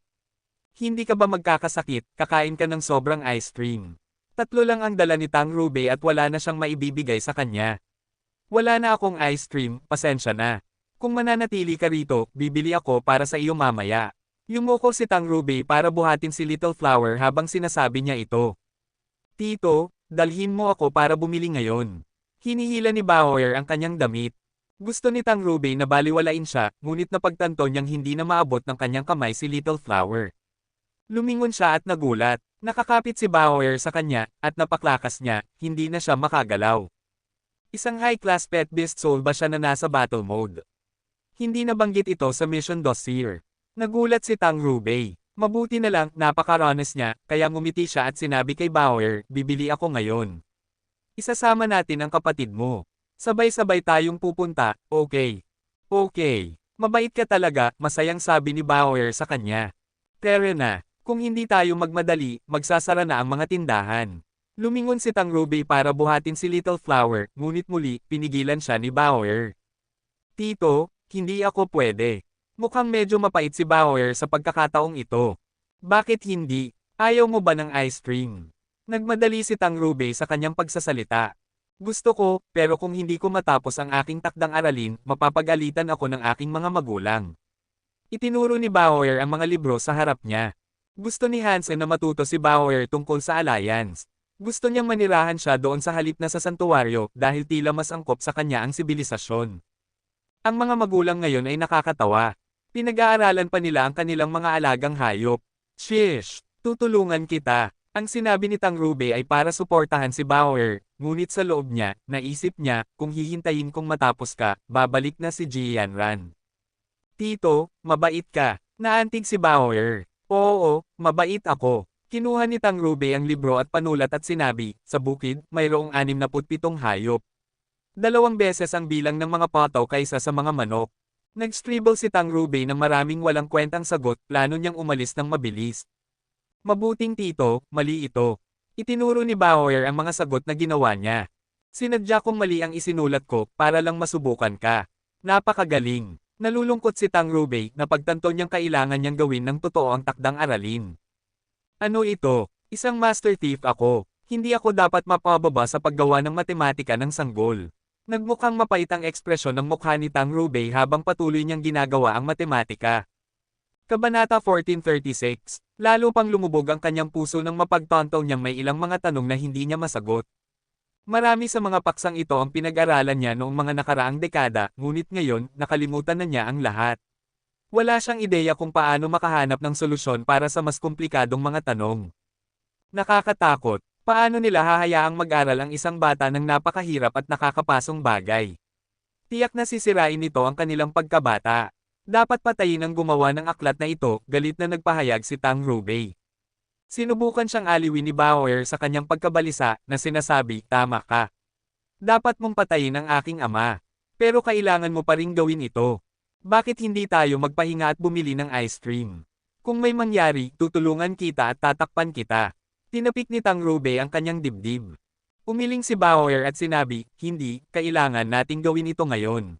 Hindi ka ba magkakasakit, kakain ka ng sobrang ice cream. 3 lang ang dala ni Tang Rubei at wala na siyang maibibigay sa kanya. Wala na akong ice cream, pasensya na. Kung mananatili ka rito, bibili ako para sa iyo mamaya. Yumuko si Tang Rubei para buhatin si Little Flower habang sinasabi niya ito. Tito, dalhin mo ako para bumili ngayon. Hinihila ni Bauer ang kanyang damit. Gusto ni Tang Rubei na baliwalain siya, ngunit napagtanto niyang hindi na maabot ng kanyang kamay si Little Flower. Lumingon siya at nagulat. Nakakapit si Bauer sa kanya, at napaklakas niya, hindi na siya makagalaw. Isang high-class pet beast soul ba siya na nasa battle mode? Hindi nabanggit ito sa mission dossier. Nagulat si Tang Rubei. Mabuti na lang, napaka-honest niya, kaya ngumiti siya at sinabi kay Bauer, bibili ako ngayon. Isasama natin ang kapatid mo. Sabay-sabay tayong pupunta, okay. Okay. Mabait ka talaga, masayang sabi ni Bauer sa kanya. Tere na, kung hindi tayo magmadali, magsasara na ang mga tindahan. Lumingon si Tang Rubei para buhatin si Little Flower, ngunit muli, pinigilan siya ni Bauer. Tito, hindi ako pwede. Mukhang medyo mapait si Bauer sa pagkakataong ito. Bakit hindi? Ayaw mo ba ng ice cream? Nagmadali si Tang Rubei sa kanyang pagsasalita. Gusto ko, pero kung hindi ko matapos ang aking takdang aralin, mapapagalitan ako ng aking mga magulang. Itinuro ni Bauer ang mga libro sa harap niya. Gusto ni Hansen na matuto si Bauer tungkol sa Alliance. Gusto niyang manirahan siya doon sa halip na sa santuwaryo dahil tila mas angkop sa kanya ang sibilisasyon. Ang mga magulang ngayon ay nakakatawa. Pinag-aaralan pa nila ang kanilang mga alagang hayop. Shish! Tutulungan kita. Ang sinabi ni Tang Rubei ay para suportahan si Bauer, ngunit sa loob niya, naisip niya, kung hihintayin kong matapos ka, babalik na si Jianran. Tito, mabait ka. Naantig si Bauer. Oo, mabait ako. Kinuha ni Tang Rubei ang libro at panulat at sinabi, sa bukid, mayroong 67 hayop. 2 beses ang bilang ng mga pataw kaysa sa mga manok. Nag-scribble si Tang Rubei ng maraming walang kwentang sagot, plano niyang umalis ng mabilis. Mabuting tito, mali ito. Itinuro ni Bauer ang mga sagot na ginawa niya. Sinadya kong mali ang isinulat ko, para lang masubukan ka. Napakagaling. Nalulungkot si Tang Rubei na pagtanto niyang kailangan niyang gawin ng totoo ang takdang aralin. Ano ito? Isang master thief ako. Hindi ako dapat mapababa sa paggawa ng matematika ng sanggol. Nagmukhang mapait ang ekspresyon ng mukha ni Tang Rubei habang patuloy niyang ginagawa ang matematika. Kabanata 1436, lalo pang lumubog ang kanyang puso nang mapagtanto niyang may ilang mga tanong na hindi niya masagot. Marami sa mga paksang ito ang pinag-aralan niya noong mga nakaraang dekada, ngunit ngayon, nakalimutan na niya ang lahat. Wala siyang ideya kung paano makahanap ng solusyon para sa mas komplikadong mga tanong. Nakakatakot, paano nila hahayaang mag-aral ang isang bata ng napakahirap at nakakapasong bagay? Tiyak na sisirain nito ang kanilang pagkabata. Dapat patayin ang gumawa ng aklat na ito, galit na nagpahayag si Tang Rubei. Sinubukan siyang aliwin ni Bauer sa kanyang pagkabalisa na sinasabi, tama ka. Dapat mong patayin ang aking ama. Pero kailangan mo pa ring gawin ito. Bakit hindi tayo magpahinga at bumili ng ice cream? Kung may mangyari, tutulungan kita at tatakpan kita. Tinapik ni Tang Rube ang kanyang dibdib. Umiling si Bauer at sinabi, hindi, kailangan nating gawin ito ngayon.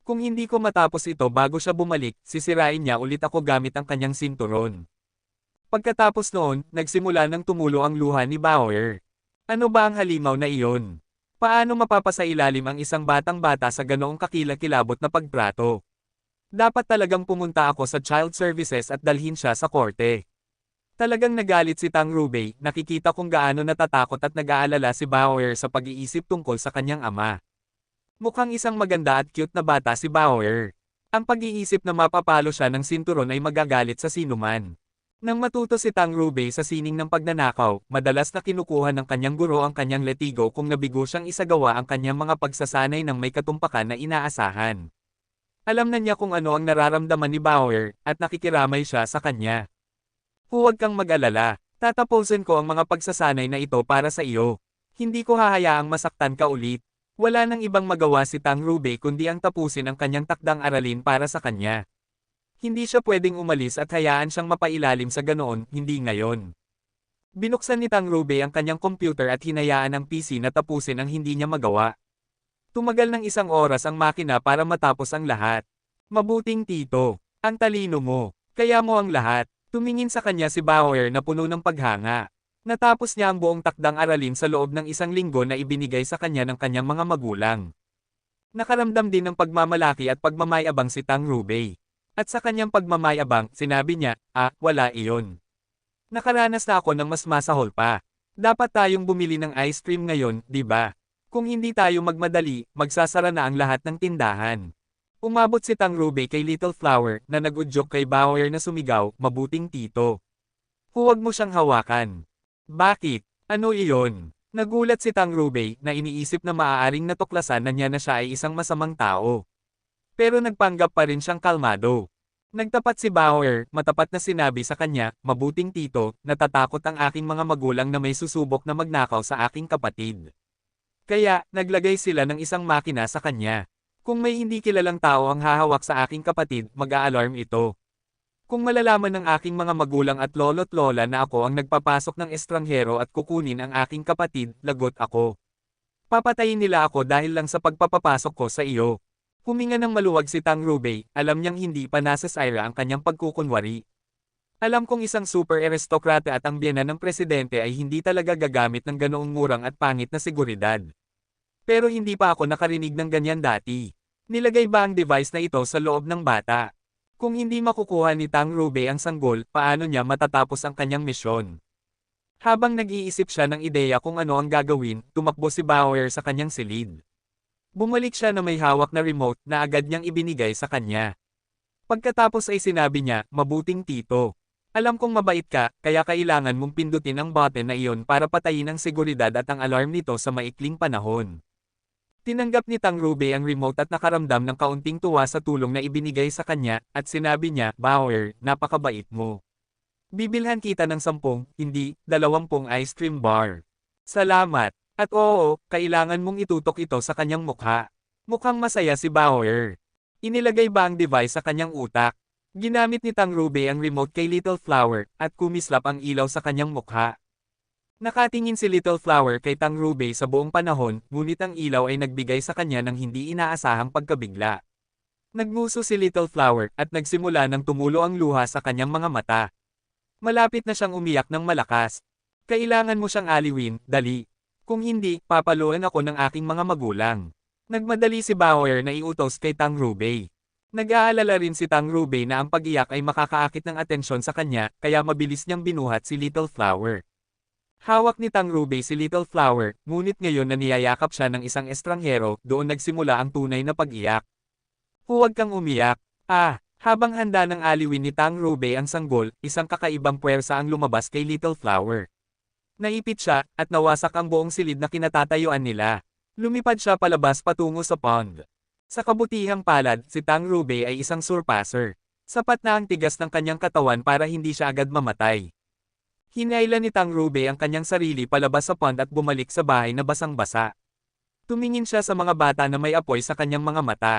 Kung hindi ko matapos ito bago siya bumalik, sisirain niya ulit ako gamit ang kanyang sinturon. Pagkatapos noon, nagsimula ng tumulo ang luha ni Bauer. Ano ba ang halimaw na iyon? Paano mapapasailalim ang isang batang-bata sa ganoong kakilakilabot na pagprato? Dapat talagang pumunta ako sa Child Services at dalhin siya sa korte. Talagang nagalit si Tang Rube, nakikita kung gaano natatakot at nag-aalala si Bauer sa pag-iisip tungkol sa kanyang ama. Mukhang isang maganda at cute na bata si Bauer. Ang pag-iisip na mapapalo siya ng sinturon ay magagalit sa sinuman. Nang matuto si Tang Rube sa sining ng pagnanakaw, madalas na kinukuha ng kanyang guro ang kanyang letigo kung nabigo siyang isagawa ang kanyang mga pagsasanay ng may katumpakan na inaasahan. Alam na niya kung ano ang nararamdaman ni Bauer, at nakikiramay siya sa kanya. Huwag kang mag-alala, tatapusin ko ang mga pagsasanay na ito para sa iyo. Hindi ko hahayaang masaktan ka ulit. Wala nang ibang magawa si Tang Rube kundi ang tapusin ang kanyang takdang aralin para sa kanya. Hindi siya pwedeng umalis at hayaan siyang mapailalim sa ganoon, hindi ngayon. Binuksan ni Tang Rube ang kanyang computer at hinayaan ang PC na tapusin ang hindi niya magawa. Tumagal ng 1 oras ang makina para matapos ang lahat. Mabuting tito, ang talino mo, kaya mo ang lahat. Tumingin sa kanya si Bauer na puno ng paghanga. Natapos niya ang buong takdang aralin sa loob ng 1 linggo na ibinigay sa kanya ng kanyang mga magulang. Nakaramdam din ng pagmamalaki at pagmamayabang si Tang Rube. At sa kanyang pagmamayabang, sinabi niya, wala iyon. Nakaranas na ako ng mas masahol pa. Dapat tayong bumili ng ice cream ngayon, di ba? Kung hindi tayo magmadali, magsasara na ang lahat ng tindahan. Umabot si Tang Rube kay Little Flower na nag-udyok kay Bauer na sumigaw, mabuting tito. Huwag mo siyang hawakan. Bakit? Ano iyon? Nagulat si Tang Rube na iniisip na maaaring natuklasan na niya na siya ay isang masamang tao. Pero nagpanggap pa rin siyang kalmado. Nagtapat si Bauer, matapat na sinabi sa kanya, mabuting tito, natatakot ang aking mga magulang na may susubok na magnakaw sa aking kapatid. Kaya, naglagay sila ng isang makina sa kanya. Kung may hindi kilalang tao ang hahawak sa aking kapatid, mag-a-alarm ito. Kung malalaman ng aking mga magulang at lolo't lola na ako ang nagpapasok ng estranghero at kukunin ang aking kapatid, lagot ako. Papatayin nila ako dahil lang sa pagpapapasok ko sa iyo. Huminga ng maluwag si Tang Rube, alam niyang hindi pa nasa Syra ang kanyang pagkukunwari. Alam kong isang super aristokrata at ang biyena ng presidente ay hindi talaga gagamit ng ganoong murang at pangit na seguridad. Pero hindi pa ako nakarinig ng ganyan dati. Nilagay ba ang device na ito sa loob ng bata? Kung hindi makukuha ni Tang Rube ang sanggol, paano niya matatapos ang kanyang misyon? Habang nag-iisip siya ng ideya kung ano ang gagawin, tumakbo si Bauer sa kanyang silid. Bumalik siya na may hawak na remote na agad niyang ibinigay sa kanya. Pagkatapos ay sinabi niya, mabuting tito. Alam kong mabait ka, kaya kailangan mong pindutin ang button na iyon para patayin ang seguridad at ang alarm nito sa maikling panahon. Tinanggap ni Tang Rube ang remote at nakaramdam ng kaunting tuwa sa tulong na ibinigay sa kanya, at sinabi niya, Bauer, napakabait mo. Bibilhan kita ng 10, hindi, 20 ice cream bar. Salamat. At oo, kailangan mong itutok ito sa kanyang mukha. Mukhang masaya si Bauer. Inilagay ba ang device sa kanyang utak? Ginamit ni Tang Rube ang remote kay Little Flower, at kumislap ang ilaw sa kanyang mukha. Nakatingin si Little Flower kay Tang Rube sa buong panahon, ngunit ang ilaw ay nagbigay sa kanya ng hindi inaasahang pagkabigla. Nagnguso si Little Flower, at nagsimula ng tumulo ang luha sa kanyang mga mata. Malapit na siyang umiyak ng malakas. Kailangan mo siyang aliwin, dali. Kung hindi, papaluin ako ng aking mga magulang. Nagmadali si Bauer na iutos kay Tang Rube. Nag-aalala rin si Tang Rube na ang pag-iyak ay makakaakit ng atensyon sa kanya, kaya mabilis niyang binuhat si Little Flower. Hawak ni Tang Rube si Little Flower, ngunit ngayon na niyayakap siya ng isang estranghero, doon nagsimula ang tunay na pag-iyak. Huwag kang umiyak. Habang handa ng aliwin ni Tang Rube ang sanggol, isang kakaibang puwersa ang lumabas kay Little Flower. Naipit siya, at nawasak ang buong silid na kinatatayuan nila. Lumipad siya palabas patungo sa pond. Sa kabutihang palad, si Tang Rube ay isang surpasser. Sapat na ang tigas ng kanyang katawan para hindi siya agad mamatay. Hinailan ni Tang Rube ang kanyang sarili palabas sa pond at bumalik sa bahay na basang-basa. Tumingin siya sa mga bata na may apoy sa kanyang mga mata.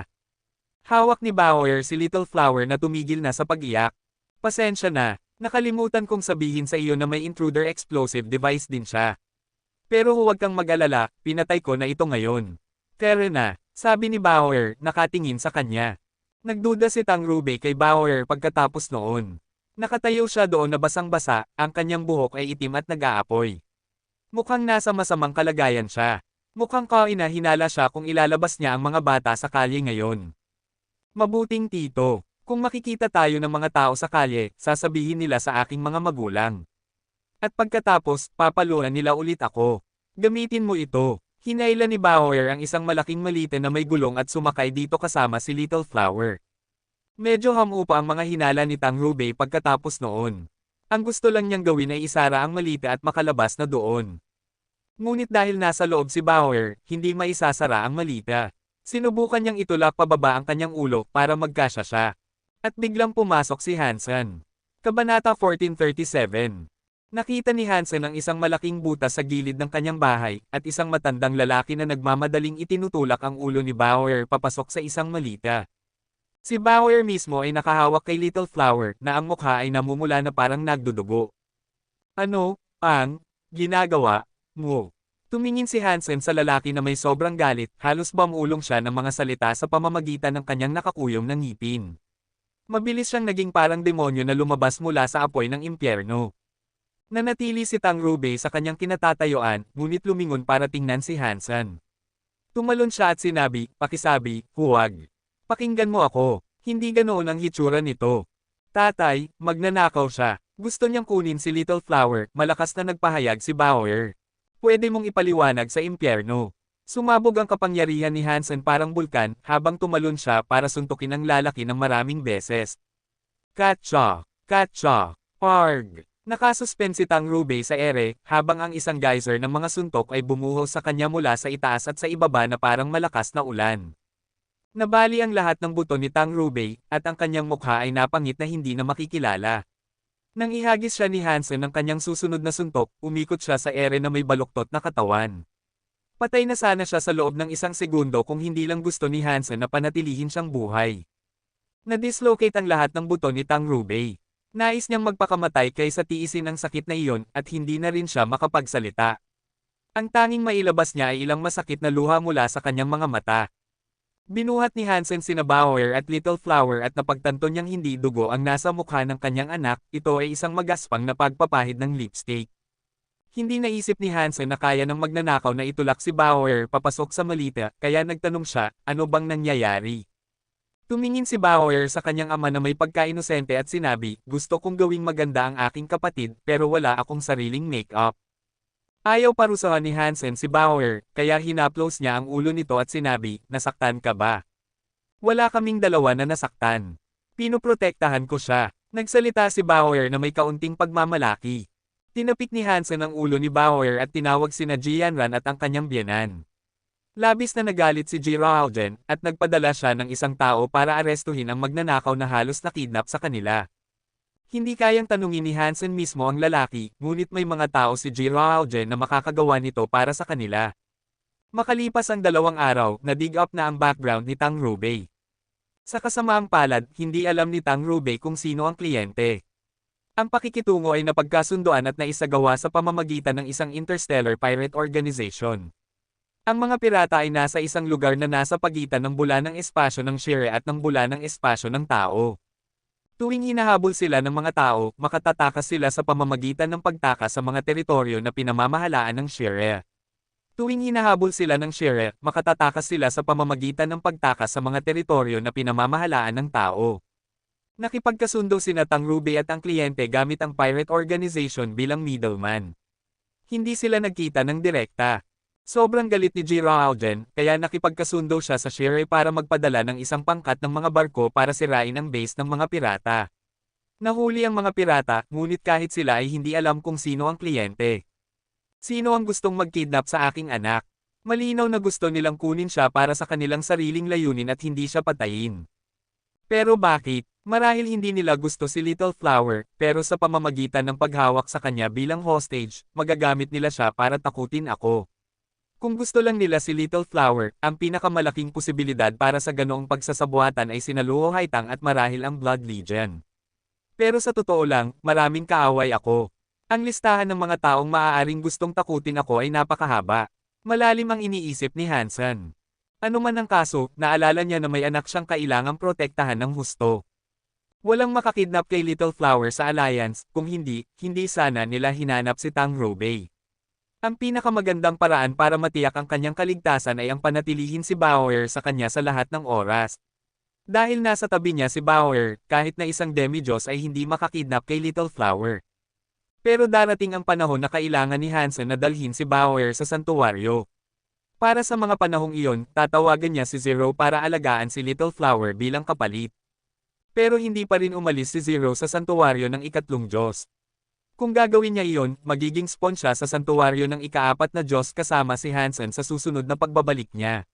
Hawak ni Bauer si Little Flower na tumigil na sa pag-iyak. Pasensya na, nakalimutan kong sabihin sa iyo na may intruder explosive device din siya. Pero huwag kang mag-alala, pinatay ko na ito ngayon. Pero na, sabi ni Bauer, nakatingin sa kanya. Nagduda si Tang Rube kay Bauer pagkatapos noon. Nakatayo siya doon na basang-basa, ang kanyang buhok ay itim at nag-aapoy. Mukhang nasa masamang kalagayan siya. Mukhang hinala siya kung ilalabas niya ang mga bata sa kalye ngayon. Mabuting tito, kung makikita tayo ng mga tao sa kalye, sasabihin nila sa aking mga magulang. At pagkatapos, papaluan nila ulit ako. Gamitin mo ito. Hinailan ni Bauer ang isang malaking malite na may gulong at sumakay dito kasama si Little Flower. Medyo hamupa ang mga hinala ni Tang Rube pagkatapos noon. Ang gusto lang niyang gawin ay isara ang malite at makalabas na doon. Ngunit dahil nasa loob si Bauer, hindi maisasara ang malita. Sinubukan niyang itulak pababa ang kanyang ulo para magkasya siya. At biglang pumasok si Hansen. Kabanata 1437. Nakita ni Hansen ang isang malaking butas sa gilid ng kanyang bahay, at isang matandang lalaki na nagmamadaling itinutulak ang ulo ni Bauer papasok sa isang malita. Si Bauer mismo ay nakahawak kay Little Flower na ang mukha ay namumula na parang nagdudugo. Ano ang ginagawa mo? Tumingin si Hansen sa lalaki na may sobrang galit, halos bamulong siya ng mga salita sa pamamagitan ng kanyang nakakuyom na ngipin. Mabilis siyang naging parang demonyo na lumabas mula sa apoy ng impyerno. Nanatili si Tang Rube sa kanyang kinatatayuan, ngunit lumingon para tingnan si Hansen. Tumalon siya at sinabi, pakisabi, huwag. Pakinggan mo ako, hindi ganoon ang hitsura nito. Tatay, magnanakaw siya. Gusto niyang kunin si Little Flower, malakas na nagpahayag si Bauer. Pwede mong ipaliwanag sa impyerno. Sumabog ang kapangyarihan ni Hansen parang bulkan habang tumalon siya para suntukin ang lalaki ng maraming beses. Katsa! Katsa! Arg! Nakasuspend si Tang Rube sa ere habang ang isang geyser ng mga suntok ay bumuhos sa kanya mula sa itaas at sa ibaba na parang malakas na ulan. Nabali ang lahat ng buto ni Tang Rube, at ang kanyang mukha ay napangit na hindi na makikilala. Nang ihagis siya ni Hansen ng kanyang susunod na suntok, umikot siya sa ere na may baluktot na katawan. Patay na sana siya sa loob ng isang segundo kung hindi lang gusto ni Hansen na panatilihin siyang buhay. Na-dislocate ang lahat ng buto ni Tang Rube. Nais niyang magpakamatay kaysa tiisin ang sakit na iyon at hindi na rin siya makapagsalita. Ang tanging mailabas niya ay ilang masakit na luha mula sa kanyang mga mata. Binuhat ni Hansen sina Bauer at Little Flower at napagtanto niyang hindi dugo ang nasa mukha ng kanyang anak, ito ay isang magaspang na pagpapahid ng lipstick. Hindi naisip ni Hansen na kaya ng magnanakaw na itulak si Bauer papasok sa malita, kaya nagtanong siya, ano bang nangyayari? Tumingin si Bauer sa kanyang ama na may pagka-inosente at sinabi, gusto kong gawing maganda ang aking kapatid pero wala akong sariling make-up. Ayaw parusahan ni Hansen si Bauer, kaya hinaplos niya ang ulo nito at sinabi, nasaktan ka ba? Wala kaming dalawa na nasaktan. Pinoprotektahan ko siya. Nagsalita si Bauer na may kaunting pagmamalaki. Tinapik ni Hansen ang ulo ni Bauer at tinawag sina Jianran at ang kanyang biyenan. Labis na nagalit si Ji Raogen at nagpadala siya ng isang tao para arestuhin ang magnanakaw na halos nakidnap sa kanila. Hindi kayang tanungin ni Hansen mismo ang lalaki, ngunit may mga tao si Ji Raogen na makakagawa nito para sa kanila. Makalipas ang 2 araw, na-dig up na ang background ni Tang Rube. Sa kasamaang palad, hindi alam ni Tang Rube kung sino ang kliyente. Ang pakikitungo ay napagkasundoan at naisagawa sa pamamagitan ng isang interstellar pirate organization. Ang mga pirata ay nasa isang lugar na nasa pagitan ng bula ng espasyo ng Shire at ng bula ng espasyo ng tao. Tuwing hinahabol sila ng mga tao, makatatakas sila sa pamamagitan ng pagtakas sa mga teritoryo na pinamamahalaan ng Shire. Tuwing hinahabol sila ng Shire, makatatakas sila sa pamamagitan ng pagtakas sa mga teritoryo na pinamamahalaan ng tao. Nakipagkasundo sina Tang Rube at ang kliyente gamit ang pirate organization bilang middleman. Hindi sila nagkita ng direkta. Sobrang galit ni Ji Raogen, kaya nakipagkasundo siya sa Shire para magpadala ng isang pangkat ng mga barko para sirain ang base ng mga pirata. Nahuli ang mga pirata, ngunit kahit sila ay hindi alam kung sino ang kliyente. Sino ang gustong magkidnap sa aking anak? Malinaw na gusto nilang kunin siya para sa kanilang sariling layunin at hindi siya patayin. Pero bakit? Marahil hindi nila gusto si Little Flower, pero sa pamamagitan ng paghawak sa kanya bilang hostage, magagamit nila siya para takutin ako. Kung gusto lang nila si Little Flower, ang pinakamalaking posibilidad para sa ganoong pagsasabuatan ay sina Luo Haitang at marahil ang Blood Legion. Pero sa totoo lang, maraming kaaway ako. Ang listahan ng mga taong maaaring gustong takutin ako ay napakahaba. Malalim ang iniisip ni Hansen. Ano man ang kaso, naalala niya na may anak siyang kailangang protektahan ng husto. Walang makakidnap kay Little Flower sa Alliance, kung hindi sana nila hinanap si Tang Robei. Ang pinakamagandang paraan para matiyak ang kanyang kaligtasan ay ang panatilihin si Bauer sa kanya sa lahat ng oras. Dahil nasa tabi niya si Bauer, kahit na isang demi-Diyos ay hindi makakidnap kay Little Flower. Pero darating ang panahon na kailangan ni Hansen na dalhin si Bauer sa santuwaryo. Para sa mga panahong iyon, tatawagan niya si Zero para alagaan si Little Flower bilang kapalit. Pero hindi pa rin umalis si Zero sa santuwaryo ng ikatlong Diyos. Kung gagawin niya iyon, magiging spawn siya sa santuwaryo ng ikaapat na Diyos kasama si Hansen sa susunod na pagbabalik niya.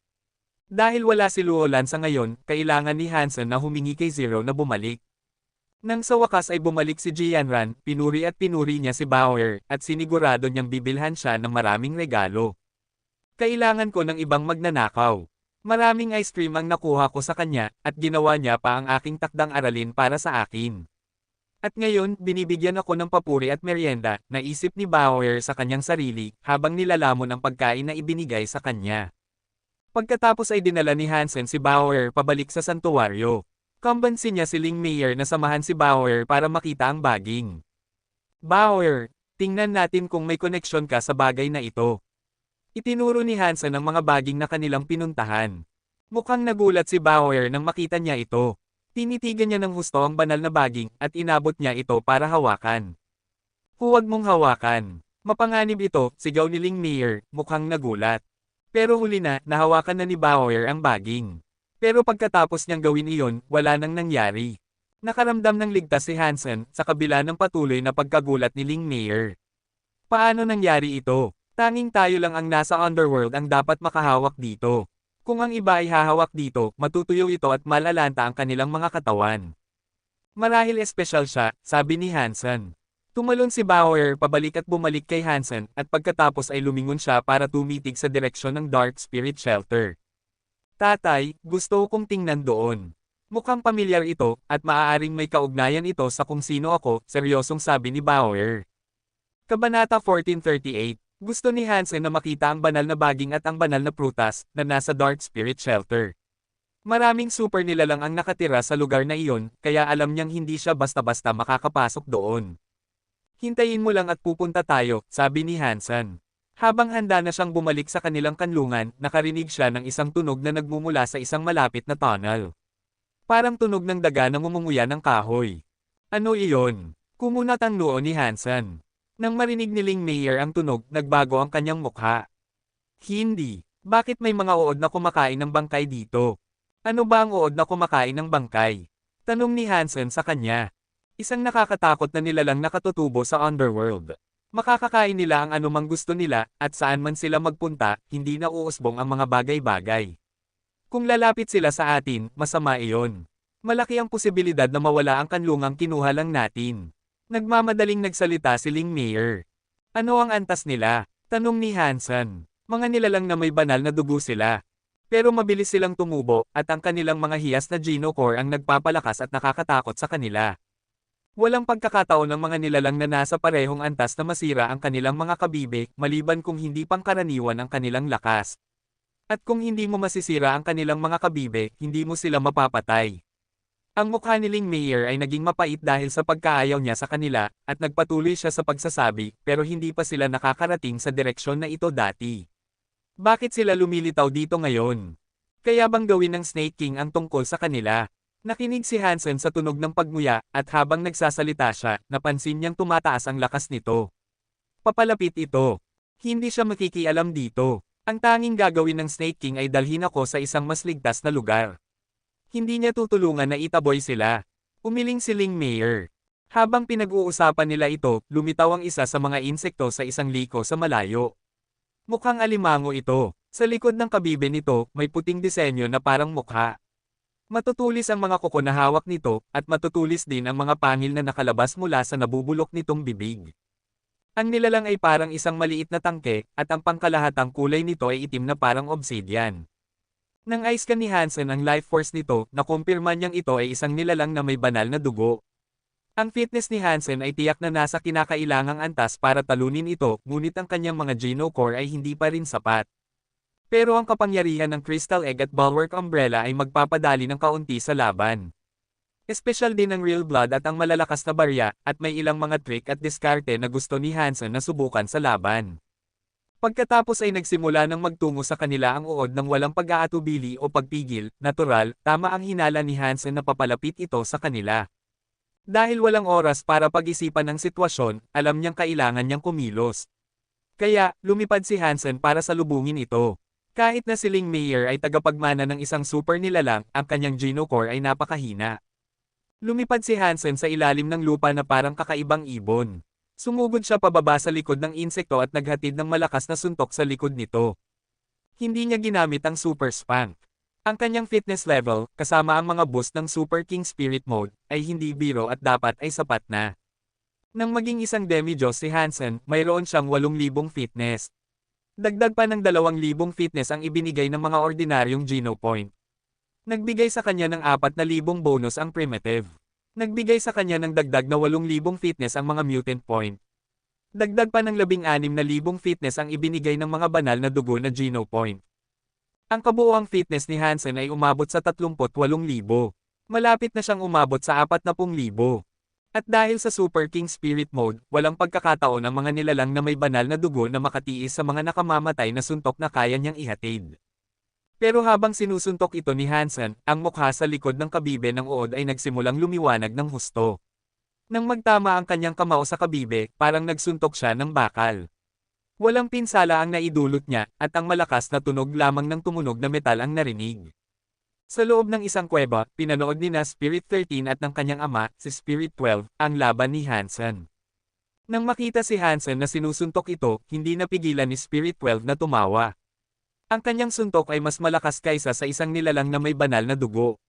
Dahil wala si Luo Lan sa ngayon, kailangan ni Hansen na humingi kay Zero na bumalik. Nang sa wakas ay bumalik si Jianran, pinuri niya si Bauer, at sinigurado niyang bibilhan siya ng maraming regalo. Kailangan ko ng ibang magnanakaw. Maraming ice cream ang nakuha ko sa kanya, at ginawa niya pa ang aking takdang aralin para sa akin. At ngayon, binibigyan ako ng papuri at merienda, naisip ni Bauer sa kanyang sarili, habang nilalamon ang pagkain na ibinigay sa kanya. Pagkatapos ay dinala ni Hansen si Bauer pabalik sa santuwaryo. Kumbansin niya si Ling Mayer na samahan si Bauer para makita ang baging. Bauer, tingnan natin kung may koneksyon ka sa bagay na ito. Itinuro ni Hansen ang mga baging na kanilang pinuntahan. Mukhang nagulat si Bauer nang makita niya ito. Tinitigan niya ng husto ang banal na baging at inabot niya ito para hawakan. Huwag mong hawakan. Mapanganib ito, sigaw ni Ling Mayer, mukhang nagulat. Pero huli na, nahawakan na ni Bauer ang baging. Pero pagkatapos niyang gawin iyon, wala nang nangyari. Nakaramdam ng ligtas si Hansen sa kabila ng patuloy na pagkagulat ni Ling Mayer. Paano nangyari ito? Tanging tayo lang ang nasa underworld ang dapat makahawak dito. Kung ang iba ay hahawak dito, matutuyo ito at malalanta ang kanilang mga katawan. Marahil espesyal siya, sabi ni Hansen. Tumalon si Bauer pabalik at bumalik kay Hansen at pagkatapos ay lumingon siya para tumitig sa direksyon ng Dark Spirit Shelter. Tatay, gusto kong tingnan doon. Mukhang pamilyar ito at maaaring may kaugnayan ito sa kung sino ako, seryosong sabi ni Bauer. Kabanata 1438. Gusto ni Hansen na makita ang banal na baging at ang banal na prutas na nasa Dark Spirit Shelter. Maraming super nilalang ang nakatira sa lugar na iyon, kaya alam niyang hindi siya basta-basta makakapasok doon. Hintayin mo lang at pupunta tayo, sabi ni Hansen. Habang handa na siyang bumalik sa kanilang kanlungan, nakarinig siya ng isang tunog na nagmumula sa isang malapit na tunnel. Parang tunog ng daga na ngumunguya ng kahoy. Ano iyon? Kumunat ang noo ni Hansen. Nang marinig ni Ling Mayer ang tunog, nagbago ang kanyang mukha. Hindi. Bakit may mga uod na kumakain ng bangkay dito? Ano ba ang uod na kumakain ng bangkay? Tanong ni Hansen sa kanya. Isang nakakatakot na nilalang nakatutubo sa underworld. Makakakain nila ang anumang gusto nila, at saan man sila magpunta, hindi na uusbong ang mga bagay-bagay. Kung lalapit sila sa atin, masama iyon. Malaki ang posibilidad na mawala ang kanlungang kinuha lang natin. Nagmamadaling nagsalita si Ling Mayer. Ano ang antas nila? Tanong ni Hansen. Mga nilalang na may banal na dugo sila. Pero mabilis silang tumubo, at ang kanilang mga hiyas na Geno-core ang nagpapalakas at nakakatakot sa kanila. Walang pagkakataon ng mga nilalang na nasa parehong antas na masira ang kanilang mga kabibe, maliban kung hindi pangkaraniwan ang kanilang lakas. At kung hindi mo masisira ang kanilang mga kabibe, hindi mo sila mapapatay. Ang mukha ni Ling Mayer ay naging mapait dahil sa pagkaayaw niya sa kanila, at nagpatuloy siya sa pagsasabi, pero hindi pa sila nakakarating sa direksyon na ito dati. Bakit sila lumilitaw dito ngayon? Kaya bang gawin ng Snake King ang tungkol sa kanila? Nakinig si Hansen sa tunog ng pagnguya, at habang nagsasalita siya, napansin niyang tumataas ang lakas nito. Papalapit ito. Hindi siya makikialam dito. Ang tanging gagawin ng Snake King ay dalhin ako sa isang mas ligtas na lugar. Hindi niya tutulungan na itaboy sila. Umiling si Ling Mayer. Habang pinag-uusapan nila ito, lumitaw ang isa sa mga insekto sa isang liko sa malayo. Mukhang alimango ito. Sa likod ng kabibe nito, may puting disenyo na parang mukha. Matutulis ang mga kuko na hawak nito, at matutulis din ang mga pangil na nakalabas mula sa nabubulok nitong bibig. Ang nilalang ay parang isang maliit na tangke, at ang pangkalahatang kulay nito ay itim na parang obsidian. Nang ice-scan ni Hansen ang life force nito, nakumpirma niyang ito ay isang nilalang na may banal na dugo. Ang fitness ni Hansen ay tiyak na nasa kinakailangang antas para talunin ito, ngunit ang kanyang mga Geno Core ay hindi pa rin sapat. Pero ang kapangyarihan ng Crystal Egg at Bulwark Umbrella ay magpapadali ng kaunti sa laban. Espesyal din ang Real Blood at ang malalakas na barya, at may ilang mga trick at diskarte na gusto ni Hansen na subukan sa laban. Pagkatapos ay nagsimula ng magtungo sa kanila ang uod ng walang pag-aatubili o pagpigil, natural, tama ang hinala ni Hansen na papalapit ito sa kanila. Dahil walang oras para pag-isipan ng sitwasyon, alam niyang kailangan niyang kumilos. Kaya, lumipad si Hansen para salubungin ito. Kahit na si Ling Meier ay tagapagmana ng isang super nilalang, ang kanyang Geno Core ay napakahina. Lumipad si Hansen sa ilalim ng lupa na parang kakaibang ibon. Sumugod siya pababa sa likod ng insekto at naghatid ng malakas na suntok sa likod nito. Hindi niya ginamit ang Super Spank. Ang kanyang fitness level, kasama ang mga boost ng Super King Spirit Mode, ay hindi biro at dapat ay sapat na. Nang maging isang demi-Diyos si Hansen, mayroon siyang 8,000 fitness. Dagdag pa ng 2,000 fitness ang ibinigay ng mga ordinaryong Geno Point. Nagbigay sa kanya ng 4,000 bonus ang Primitive. Nagbigay sa kanya ng dagdag na 8,000 fitness ang mga Mutant Point. Dagdag pa ng 16,000 fitness ang ibinigay ng mga banal na dugo na Geno Point. Ang kabuuang fitness ni Hansen ay umabot sa 38,000. Malapit na siyang umabot sa 40,000. At dahil sa Super King Spirit Mode, walang pagkakataon ang mga nilalang na may banal na dugo na makatiis sa mga nakamamatay na suntok na kaya niyang ihatid. Pero habang sinusuntok ito ni Hansen, ang mukha sa likod ng kabibe ng uod ay nagsimulang lumiwanag ng husto. Nang magtama ang kanyang kamao sa kabibe, parang nagsuntok siya ng bakal. Walang pinsala ang naidulot niya, at ang malakas na tunog lamang ng tumunog na metal ang narinig. Sa loob ng isang kuweba, pinanood ni na Spirit 13 at ng kanyang ama, si Spirit 12, ang laban ni Hansen. Nang makita si Hansen na sinusuntok ito, hindi napigilan ni Spirit 12 na tumawa. Ang kanyang suntok ay mas malakas kaysa sa isang nilalang na may banal na dugo.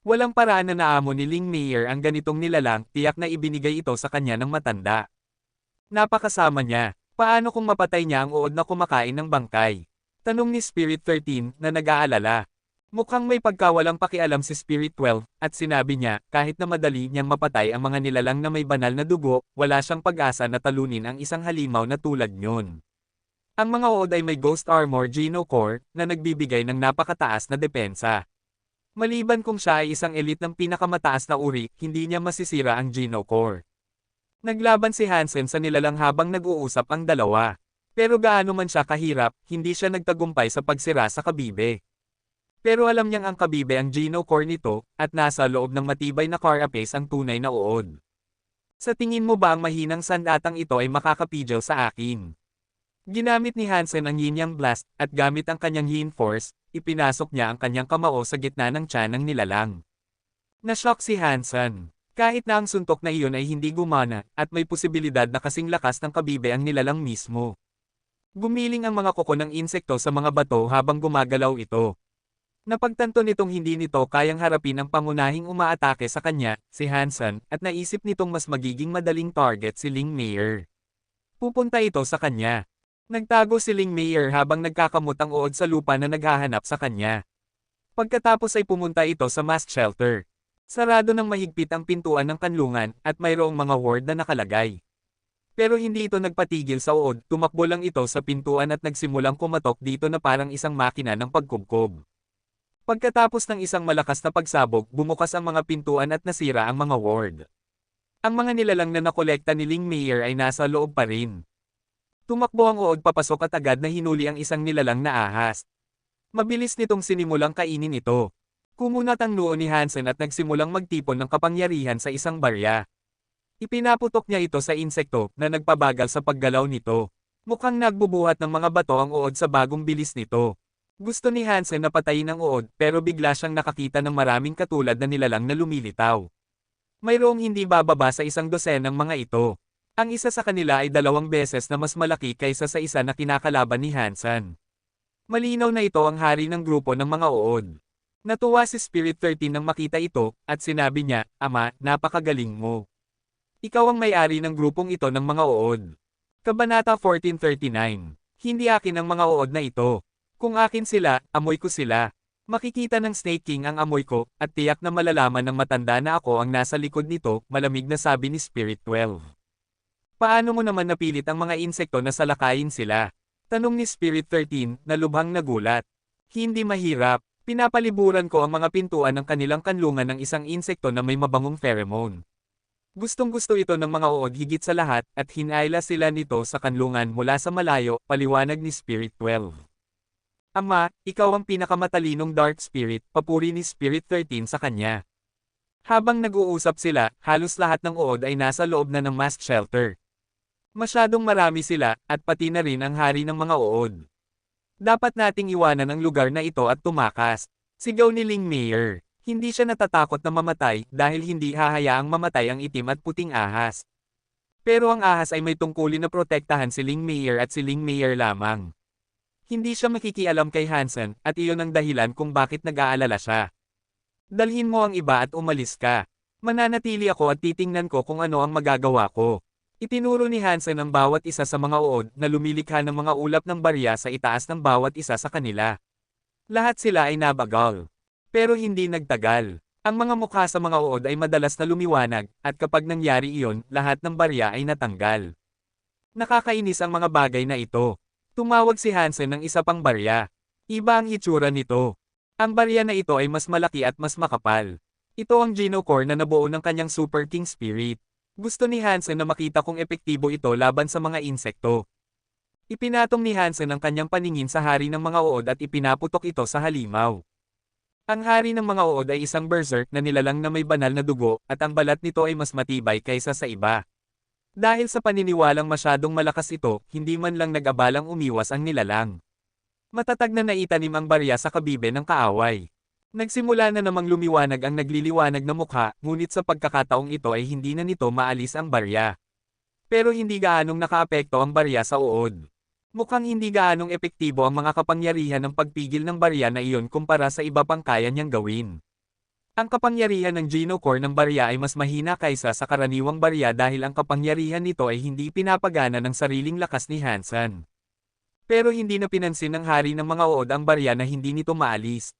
Walang paraan na naamo ni Ling Meier ang ganitong nilalang, tiyak na ibinigay ito sa kanya ng matanda. Napakasama niya. Paano kung mapatay niya ang uod na kumakain ng bangkay? Tanong ni Spirit 13 na nag-aalala. Mukhang may pagkawalang pakialam si Spirit 12, at sinabi niya, kahit na madali niyang mapatay ang mga nilalang na may banal na dugo, wala siyang pag-asa na talunin ang isang halimaw na tulad niyon. Ang mga uod ay may Ghost Armor Geno Core, na nagbibigay ng napakataas na depensa. Maliban kung siya ay isang elite ng pinakamataas na uri, hindi niya masisira ang Geno Core. Naglaban si Hansen sa nilalang habang nag-uusap ang dalawa. Pero gaano man siya kahirap, hindi siya nagtagumpay sa pagsira sa kabibe. Pero alam niyang ang kabibe ang Geno Core nito, at nasa loob ng matibay na carapace ang tunay na uod. Sa tingin mo ba ang mahinang sandatang ito ay makakapigil sa akin? Ginamit ni Hansen ang Yin Yang Blast, at gamit ang kanyang Yin Force, ipinasok niya ang kanyang kamao sa gitna ng tiyan ng nilalang. Nashock si Hansen. Kahit na ang suntok na iyon ay hindi gumana, at may posibilidad na kasing lakas ng kabibe ang nilalang mismo. Gumiling ang mga kuko ng insekto sa mga bato habang gumagalaw ito. Napagtanto nitong hindi nito kayang harapin ang pangunahing umaatake sa kanya, si Hansen, at naisip nitong mas magiging madaling target si Ling Meier. Pupunta ito sa kanya. Nagtago si Ling Meier habang nagkakamot ang uod sa lupa na naghahanap sa kanya. Pagkatapos ay pumunta ito sa mass shelter. Sarado ng mahigpit ang pintuan ng kanlungan, at mayroong mga ward na nakalagay. Pero hindi ito nagpatigil sa uod, tumakbo lang ito sa pintuan at nagsimulang kumatok dito na parang isang makina ng pagkubkob. Pagkatapos ng isang malakas na pagsabog, bumukas ang mga pintuan at nasira ang mga ward. Ang mga nilalang na nakolekta ni Ling Meier ay nasa loob pa rin. Tumakbo ang uod papasok at agad na hinuli ang isang nilalang na ahas. Mabilis nitong sinimulang kainin ito. Kumunat ang noo ni Hansen at nagsimulang magtipon ng kapangyarihan sa isang barya. Ipinaputok niya ito sa insekto na nagpabagal sa paggalaw nito. Mukhang nagbubuhat ng mga bato ang uod sa bagong bilis nito. Gusto ni Hansen na patayin ang uod, pero bigla siyang nakakita ng maraming katulad na nilalang na lumilitaw. Mayroong hindi bababa sa 100 ng mga ito. Ang isa sa kanila ay 2 beses na mas malaki kaysa sa isa na kinakalaban ni Hansen. Malinaw na ito ang hari ng grupo ng mga uod. Natuwa si Spirit 13 nang makita ito, at sinabi niya, Ama, napakagaling mo. Ikaw ang may-ari ng grupong ito ng mga uod. Kabanata 1439. Hindi akin ang mga uod na ito. Kung akin sila, amoy ko sila. Makikita ng Snake King ang amoy ko, at tiyak na malalaman ng matanda na ako ang nasa likod nito, malamig na sabi ni Spirit 12. Paano mo naman napilit ang mga insekto na salakayin sila? Tanong ni Spirit 13, na lubhang nagulat. Hindi mahirap. Pinapaliburan ko ang mga pintuan ng kanilang kanlungan ng isang insekto na may mabangong pheromone. Gustong-gusto ito ng mga uod higit sa lahat, at hinayla sila nito sa kanlungan mula sa malayo, paliwanag ni Spirit 12. Ama, ikaw ang pinakamatalinong Dark Spirit, papuri ni Spirit 13 sa kanya. Habang nag-uusap sila, halos lahat ng uod ay nasa loob na ng mass shelter. Masyadong marami sila, at pati na rin ang hari ng mga uod. Dapat nating iwanan ang lugar na ito at tumakas. Sigaw ni Ling Mayer. Hindi siya natatakot na mamatay dahil hindi hahayaang mamatay ang itim at puting ahas. Pero ang ahas ay may tungkulin na protektahan si Ling Mayer at si Ling Mayer lamang. Hindi siya makikialam kay Hansen, at iyon ang dahilan kung bakit nag-aalala siya. Dalhin mo ang iba at umalis ka. Mananatili ako at titingnan ko kung ano ang magagawa ko. Itinuro ni Hansen ang bawat isa sa mga uod na lumilikha ng mga ulap ng barya sa itaas ng bawat isa sa kanila. Lahat sila ay nabagal. Pero hindi nagtagal. Ang mga mukha sa mga uod ay madalas na lumiwanag, at kapag nangyari iyon, lahat ng barya ay natanggal. Nakakainis ang mga bagay na ito. Tumawag si Hansen ng isa pang barya. Iba ang itsura nito. Ang barya na ito ay mas malaki at mas makapal. Ito ang Genocore na nabuo ng kanyang Super King Spirit. Gusto ni Hansen na makita kung epektibo ito laban sa mga insekto. Ipinatong ni Hansen ang kanyang paningin sa hari ng mga uod at ipinaputok ito sa halimaw. Ang hari ng mga uod ay isang berserk na nilalang na may banal na dugo, at ang balat nito ay mas matibay kaysa sa iba. Dahil sa paniniwalang masyadong malakas ito, hindi man lang nag-abalang umiwas ang nilalang. Matatag na naitanim ang barya sa kabibe ng kaaway. Nagsimula na namang lumiwanag ang nagliliwanag na mukha, ngunit sa pagkakataong ito ay hindi na nito maalis ang barya. Pero hindi gaanong nakaapekto ang barya sa uod. Mukhang hindi gaanong epektibo ang mga kapangyarihan ng pagpigil ng barya na iyon kumpara sa iba pang kaya niyang gawin. Ang kapangyarihan ng Genocore ng barya ay mas mahina kaysa sa karaniwang barya dahil ang kapangyarihan nito ay hindi pinapagana ng sariling lakas ni Hansen. Pero hindi na pinansin ng hari ng mga uod ang barya na hindi nito maalis.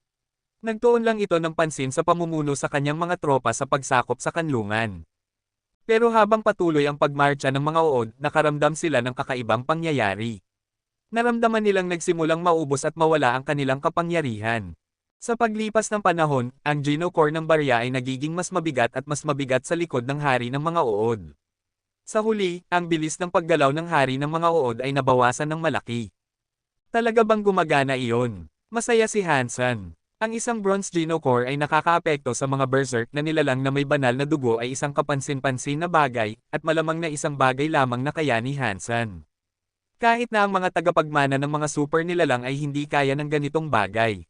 Nagtuon lang ito ng pansin sa pamumuno sa kanyang mga tropa sa pagsakop sa kanlungan. Pero habang patuloy ang pagmarcha ng mga uod, nakaramdam sila ng kakaibang pangyayari. Naramdaman nilang nagsimulang maubos at mawala ang kanilang kapangyarihan. Sa paglipas ng panahon, ang Genocore ng barya ay nagiging mas mabigat at mas mabigat sa likod ng hari ng mga uod. Sa huli, ang bilis ng paggalaw ng hari ng mga uod ay nabawasan ng malaki. Talaga bang gumagana iyon? Masaya si Hansen. Ang isang Bronze Genocore ay nakakaapekto sa mga berserk na nilalang na may banal na dugo ay isang kapansin-pansin na bagay, at malamang na isang bagay lamang na kaya ni Hansen. Kahit na ang mga tagapagmana ng mga super nilalang ay hindi kaya ng ganitong bagay.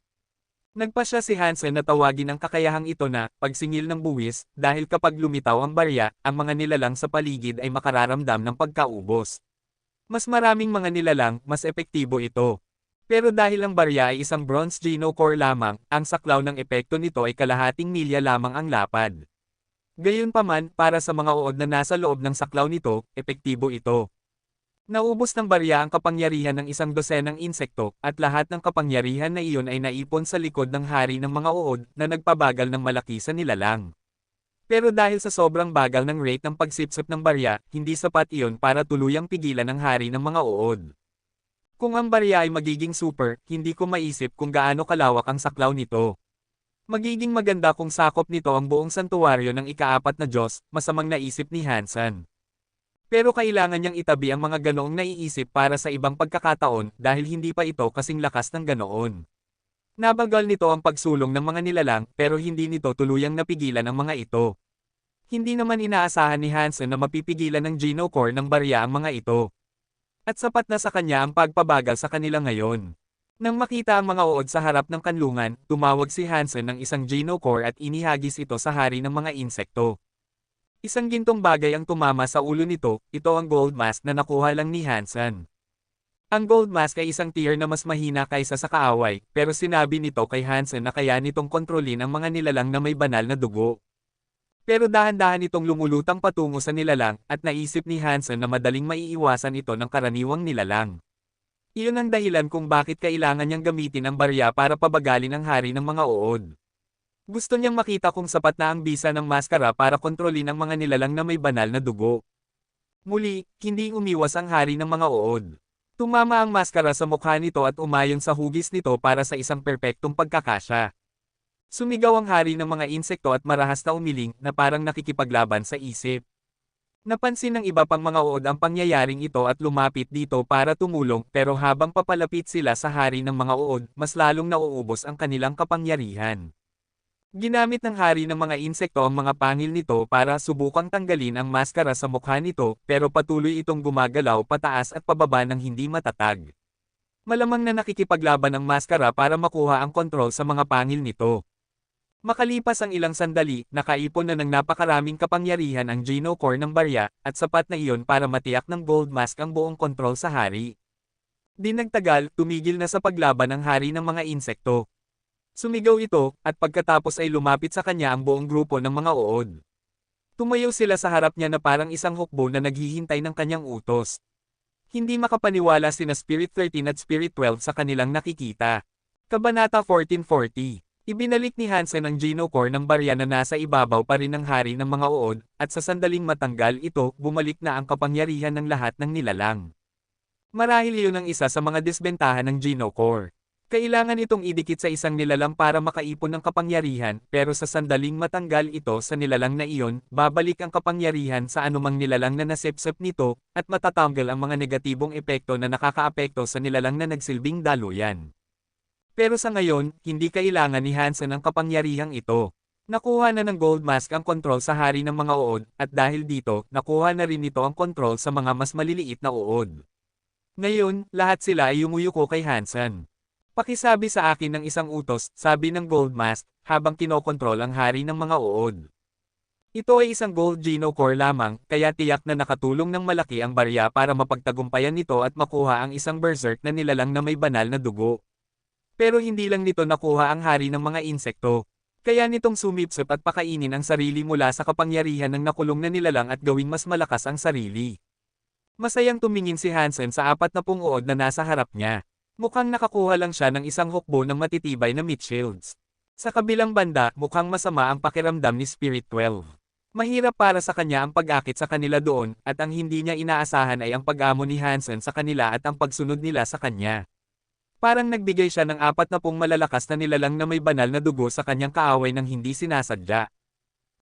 Nagpasya si Hansen na tawagin ang kakayahang ito na pagsingil ng buwis, dahil kapag lumitaw ang barya, ang mga nilalang sa paligid ay makararamdam ng pagkaubos. Mas maraming mga nilalang, mas epektibo ito. Pero dahil ang barya ay isang Bronze Genocore lamang, ang saklaw ng epekto nito ay kalahating milya lamang ang lapad. Gayunpaman, para sa mga uod na nasa loob ng saklaw nito, epektibo ito. Naubos ng barya ang kapangyarihan ng isang dosenang insekto, at lahat ng kapangyarihan na iyon ay naipon sa likod ng hari ng mga uod na nagpabagal ng malaki sa nilalang. Pero dahil sa sobrang bagal ng rate ng pagsipsip ng barya, hindi sapat iyon para tuluyang pigilan ang hari ng mga uod. Kung ang barya ay magiging super, hindi ko maisip kung gaano kalawak ang saklaw nito. Magiging maganda kung sakop nito ang buong santuwaryo ng ika-4 na Diyos, masamang naisip ni Hansen. Pero kailangan niyang itabi ang mga ganoong naiisip para sa ibang pagkakataon dahil hindi pa ito kasing lakas ng ganoon. Nabagal nito ang pagsulong ng mga nilalang pero hindi nito tuluyang napigilan ang mga ito. Hindi naman inaasahan ni Hansen na mapipigilan ng Genocore ng barya ang mga ito. At sapat na sa kanya ang pagpabagal sa kanila ngayon. Nang makita ang mga uod sa harap ng kanlungan, tumawag si Hansen ng isang Genocore at inihagis ito sa hari ng mga insekto. Isang gintong bagay ang tumama sa ulo nito, ito ang gold mask na nakuha lang ni Hansen. Ang Gold Mask ay isang tier na mas mahina kaysa sa kaaway, pero sinabi nito kay Hansen na kaya nitong kontrolin ang mga nilalang na may banal na dugo. Pero dahan-dahan itong lumulutang patungo sa nilalang, at naisip ni Hansen na madaling maiiwasan ito ng karaniwang nilalang. Iyon ang dahilan kung bakit kailangan niyang gamitin ang barya para pabagalin ang hari ng mga uod. Gusto niyang makita kung sapat na ang bisa ng maskara para kontrolin ang mga nilalang na may banal na dugo. Muli, hindi umiwas ang hari ng mga uod. Tumama ang maskara sa mukha nito at umayon sa hugis nito para sa isang perpektong pagkakasya. Sumigaw ang hari ng mga insekto at marahas na umiling na parang nakikipaglaban sa isip. Napansin ng iba pang mga uod ang pangyayaring ito at lumapit dito para tumulong, pero habang papalapit sila sa hari ng mga uod, mas lalong nauubos ang kanilang kapangyarihan. Ginamit ng hari ng mga insekto ang mga pangil nito para subukang tanggalin ang maskara sa mukha nito, pero patuloy itong gumagalaw pataas at pababa ng hindi matatag. Malamang na nakikipaglaban ang maskara para makuha ang kontrol sa mga pangil nito. Makalipas ang ilang sandali, nakaipon na ng napakaraming kapangyarihan ang Geno Core ng barya, at sapat na iyon para matiyak ng Gold Mask ang buong kontrol sa hari. Di nagtagal, tumigil na sa paglaban ang hari ng mga insekto. Sumigaw ito, at pagkatapos ay lumapit sa kanya ang buong grupo ng mga uod. Tumayo sila sa harap niya na parang isang hukbo na naghihintay ng kanyang utos. Hindi makapaniwala sina Spirit 13 at Spirit 12 sa kanilang nakikita. Kabanata 1440. Ibinalik ni Hansen ang Geno Core ng barya na nasa ibabaw pa rin ng hari ng mga uod, at sa sandaling matanggal ito, bumalik na ang kapangyarihan ng lahat ng nilalang. Marahil iyon ang isa sa mga disbentahan ng Geno Core. Kailangan itong idikit sa isang nilalang para makaipon ng kapangyarihan, pero sa sandaling matanggal ito sa nilalang na iyon, babalik ang kapangyarihan sa anumang nilalang na nasipsip nito, at matatanggal ang mga negatibong epekto na nakakaapekto sa nilalang na nagsilbing daluyan. Pero sa ngayon, hindi kailangan ni Hansen ang kapangyarihang ito. Nakuha na ng Gold Mask ang kontrol sa hari ng mga uod, at dahil dito, nakuha na rin nito ang kontrol sa mga mas maliliit na uod. Ngayon, lahat sila ay yumuyuko kay Hansen. Pakisabi sa akin ng isang utos, sabi ng Gold Mask, habang kinokontrol ang hari ng mga uod. Ito ay isang Gold Geno Core lamang, kaya tiyak na nakatulong ng malaki ang barya para mapagtagumpayan nito at makuha ang isang berserk na nilalang na may banal na dugo. Pero hindi lang nito nakuha ang hari ng mga insekto. Kaya nitong sumipsip at pakainin ang sarili mula sa kapangyarihan ng nakulong na nilalang at gawing mas malakas ang sarili. Masayang tumingin si Hansen sa 40 uod na nasa harap niya. Mukhang nakakuha lang siya ng isang hukbo ng matitibay na meat shields. Sa kabilang banda, mukhang masama ang pakiramdam ni Spirit 12. Mahirap para sa kanya ang pag-akit sa kanila doon, at ang hindi niya inaasahan ay ang pag-amo ni Hansen sa kanila at ang pagsunod nila sa kanya. Parang nagbigay siya ng 40 malalakas na nilalang na may banal na dugo sa kanyang kaaway nang hindi sinasadya.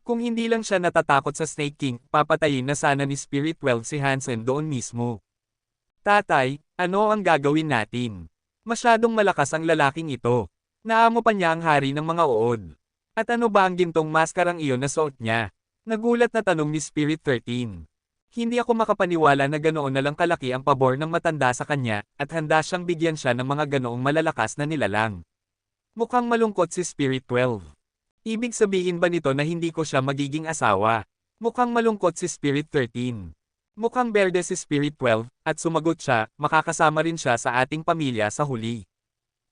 Kung hindi lang siya natatakot sa Snake King, papatayin na sana ni Spirit 12 si Hansen doon mismo. Tatay, ano ang gagawin natin? Masyadong malakas ang lalaking ito. Naamo pa niya ang hari ng mga uod. At ano ba ang gintong maskarang iyon na suot niya? Nagulat na tanong ni Spirit 13. Hindi ako makapaniwala na ganoon na lang kalaki ang pabor ng matanda sa kanya, at handa siyang bigyan siya ng mga ganoong malalakas na nilalang. Mukhang malungkot si Spirit 12. Ibig sabihin ba nito na hindi ko siya magiging asawa? Mukhang malungkot si Spirit 13. Mukhang berde si Spirit 12, at sumagot siya, makakasama rin siya sa ating pamilya sa huli.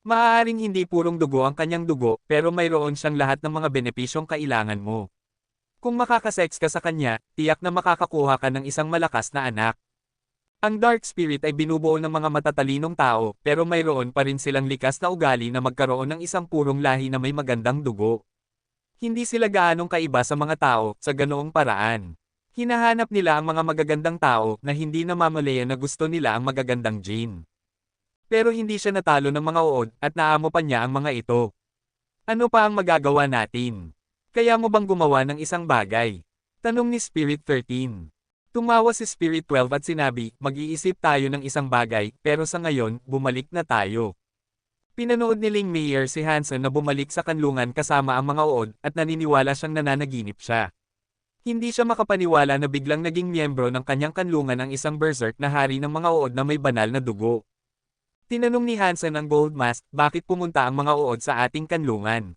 Maaaring hindi purong dugo ang kanyang dugo, pero mayroon siyang lahat ng mga benepisyong kailangan mo. Kung makakasex ka sa kanya, tiyak na makakakuha ka ng isang malakas na anak. Ang Dark Spirit ay binubuo ng mga matatalinong tao, pero mayroon pa rin silang likas na ugali na magkaroon ng isang purong lahi na may magandang dugo. Hindi sila gaanong kaiba sa mga tao, sa ganoong paraan. Hinahanap nila ang mga magagandang tao na hindi namamalaya na gusto nila ang magagandang gene. Pero hindi siya natalo ng mga uod at naamo pa niya ang mga ito. Ano pa ang magagawa natin? Kaya mo bang gumawa ng isang bagay? Tanong ni Spirit 13. Tumawa si Spirit 12 at sinabi, mag-iisip tayo ng isang bagay, pero sa ngayon, bumalik na tayo. Pinanood ni Ling Mayer si Hansen na bumalik sa kanlungan kasama ang mga uod at naniniwala siyang nananaginip siya. Hindi siya makapaniwala na biglang naging miyembro ng kanyang kanlungan ang isang berserk na hari ng mga uod na may banal na dugo. Tinanong ni Hansen ang Gold Mask, bakit pumunta ang mga uod sa ating kanlungan?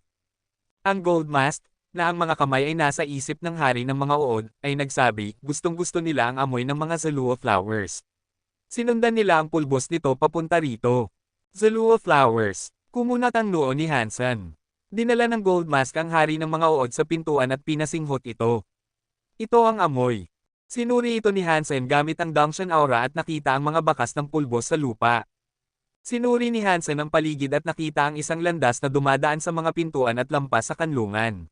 Ang Gold Mask, na ang mga kamay ay nasa isip ng hari ng mga uod, ay nagsabi, gustong-gusto nila ang amoy ng mga Zalua flowers. Sinundan nila ang pulbos nito papunta rito. Zalua Flowers. Kumunat ang noo ni Hansen. Dinala ng gold mask ang hari ng mga uod sa pintuan at pinasinghot ito. Ito ang amoy. Sinuri ito ni Hansen gamit ang Dangshan Aura at nakita ang mga bakas ng pulbos sa lupa. Sinuri ni Hansen ang paligid at nakita ang isang landas na dumadaan sa mga pintuan at lampas sa kanlungan.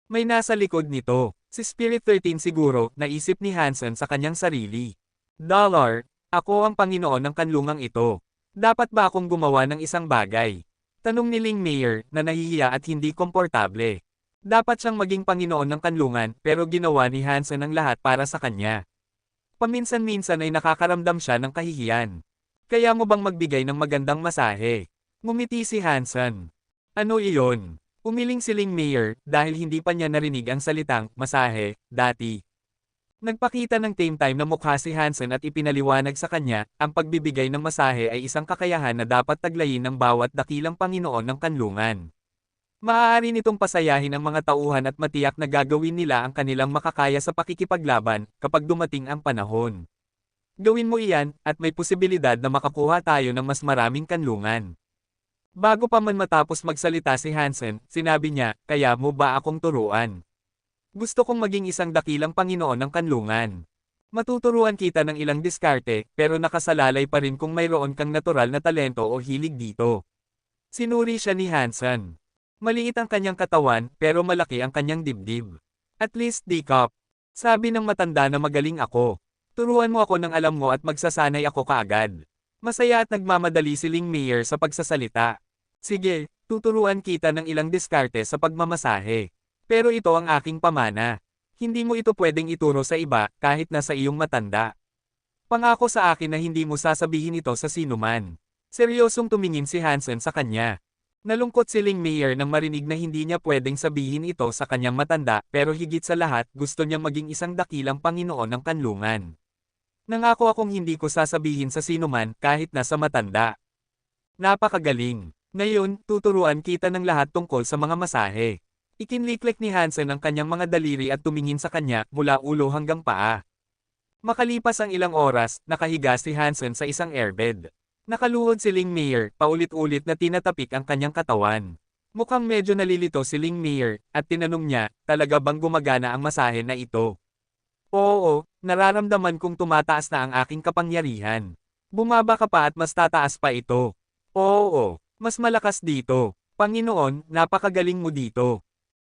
May nasa likod nito. Si Spirit 13 siguro, naisip ni Hansen sa kanyang sarili. Dollar, ako ang Panginoon ng kanlungang ito. Dapat ba akong gumawa ng isang bagay? Tanong ni Ling Mayer, na nahihiya at hindi komportable. Dapat siyang maging Panginoon ng kanlungan, pero ginawa ni Hansen ang lahat para sa kanya. Paminsan-minsan ay nakakaramdam siya ng kahihiyan. Kaya mo bang magbigay ng magandang masahe? Ngumiti si Hansen. Ano iyon? Umiling si Ling Mayer, dahil hindi pa niya narinig ang salitang, masahe, dati. Nagpakita ng tame time na mukha si Hansen at ipinaliwanag sa kanya, ang pagbibigay ng masahe ay isang kakayahan na dapat taglayin ng bawat dakilang Panginoon ng kanlungan. Maaari nitong pasayahin ang mga tauhan at matiyak na gagawin nila ang kanilang makakaya sa pakikipaglaban, kapag dumating ang panahon. Gawin mo iyan, at may posibilidad na makakuha tayo ng mas maraming kanlungan. Bago pa man matapos magsalita si Hansen, sinabi niya, kaya mo ba akong turuan? Gusto kong maging isang dakilang Panginoon ng kanlungan. Matuturuan kita ng ilang diskarte, pero nakasalalay pa rin kung mayroon kang natural na talento o hilig dito. Sinuri siya ni Hansen. Maliit ang kanyang katawan, pero malaki ang kanyang dibdib. At least Dicop. Sabi ng matanda na magaling ako. Turuan mo ako ng alam mo at magsasanay ako kaagad. Masaya at nagmamadali si Ling Mayer sa pagsasalita. Sige, tuturuan kita ng ilang diskarte sa pagmamasahe. Pero ito ang aking pamana. Hindi mo ito pwedeng ituro sa iba, kahit na sa iyong matanda. Pangako sa akin na hindi mo sasabihin ito sa sinuman. Seryosong tumingin si Hansen sa kanya. Nalungkot si Ling Mayer nang marinig na hindi niya pwedeng sabihin ito sa kanyang matanda, pero higit sa lahat, gusto niyang maging isang dakilang Panginoon ng kanlungan. Nangako akong hindi ko sasabihin sa sinuman, kahit na sa matanda. Napakagaling. Ngayon, tuturuan kita ng lahat tungkol sa mga masahe. Ikinliklek ni Hansen ang kanyang mga daliri at tumingin sa kanya mula ulo hanggang paa. Makalipas ang ilang oras, nakahiga si Hansen sa isang airbed. Nakaluhod si Ling Mayer, paulit-ulit na tinatapik ang kanyang katawan. Mukhang medyo nalilito si Ling Mayer, at tinanong niya, talaga bang gumagana ang masahe na ito? Oo, nararamdaman kong tumataas na ang aking kapangyarihan. Bumaba ka pa at mas tataas pa ito. Oo, mas malakas dito. Panginoon, napakagaling mo dito.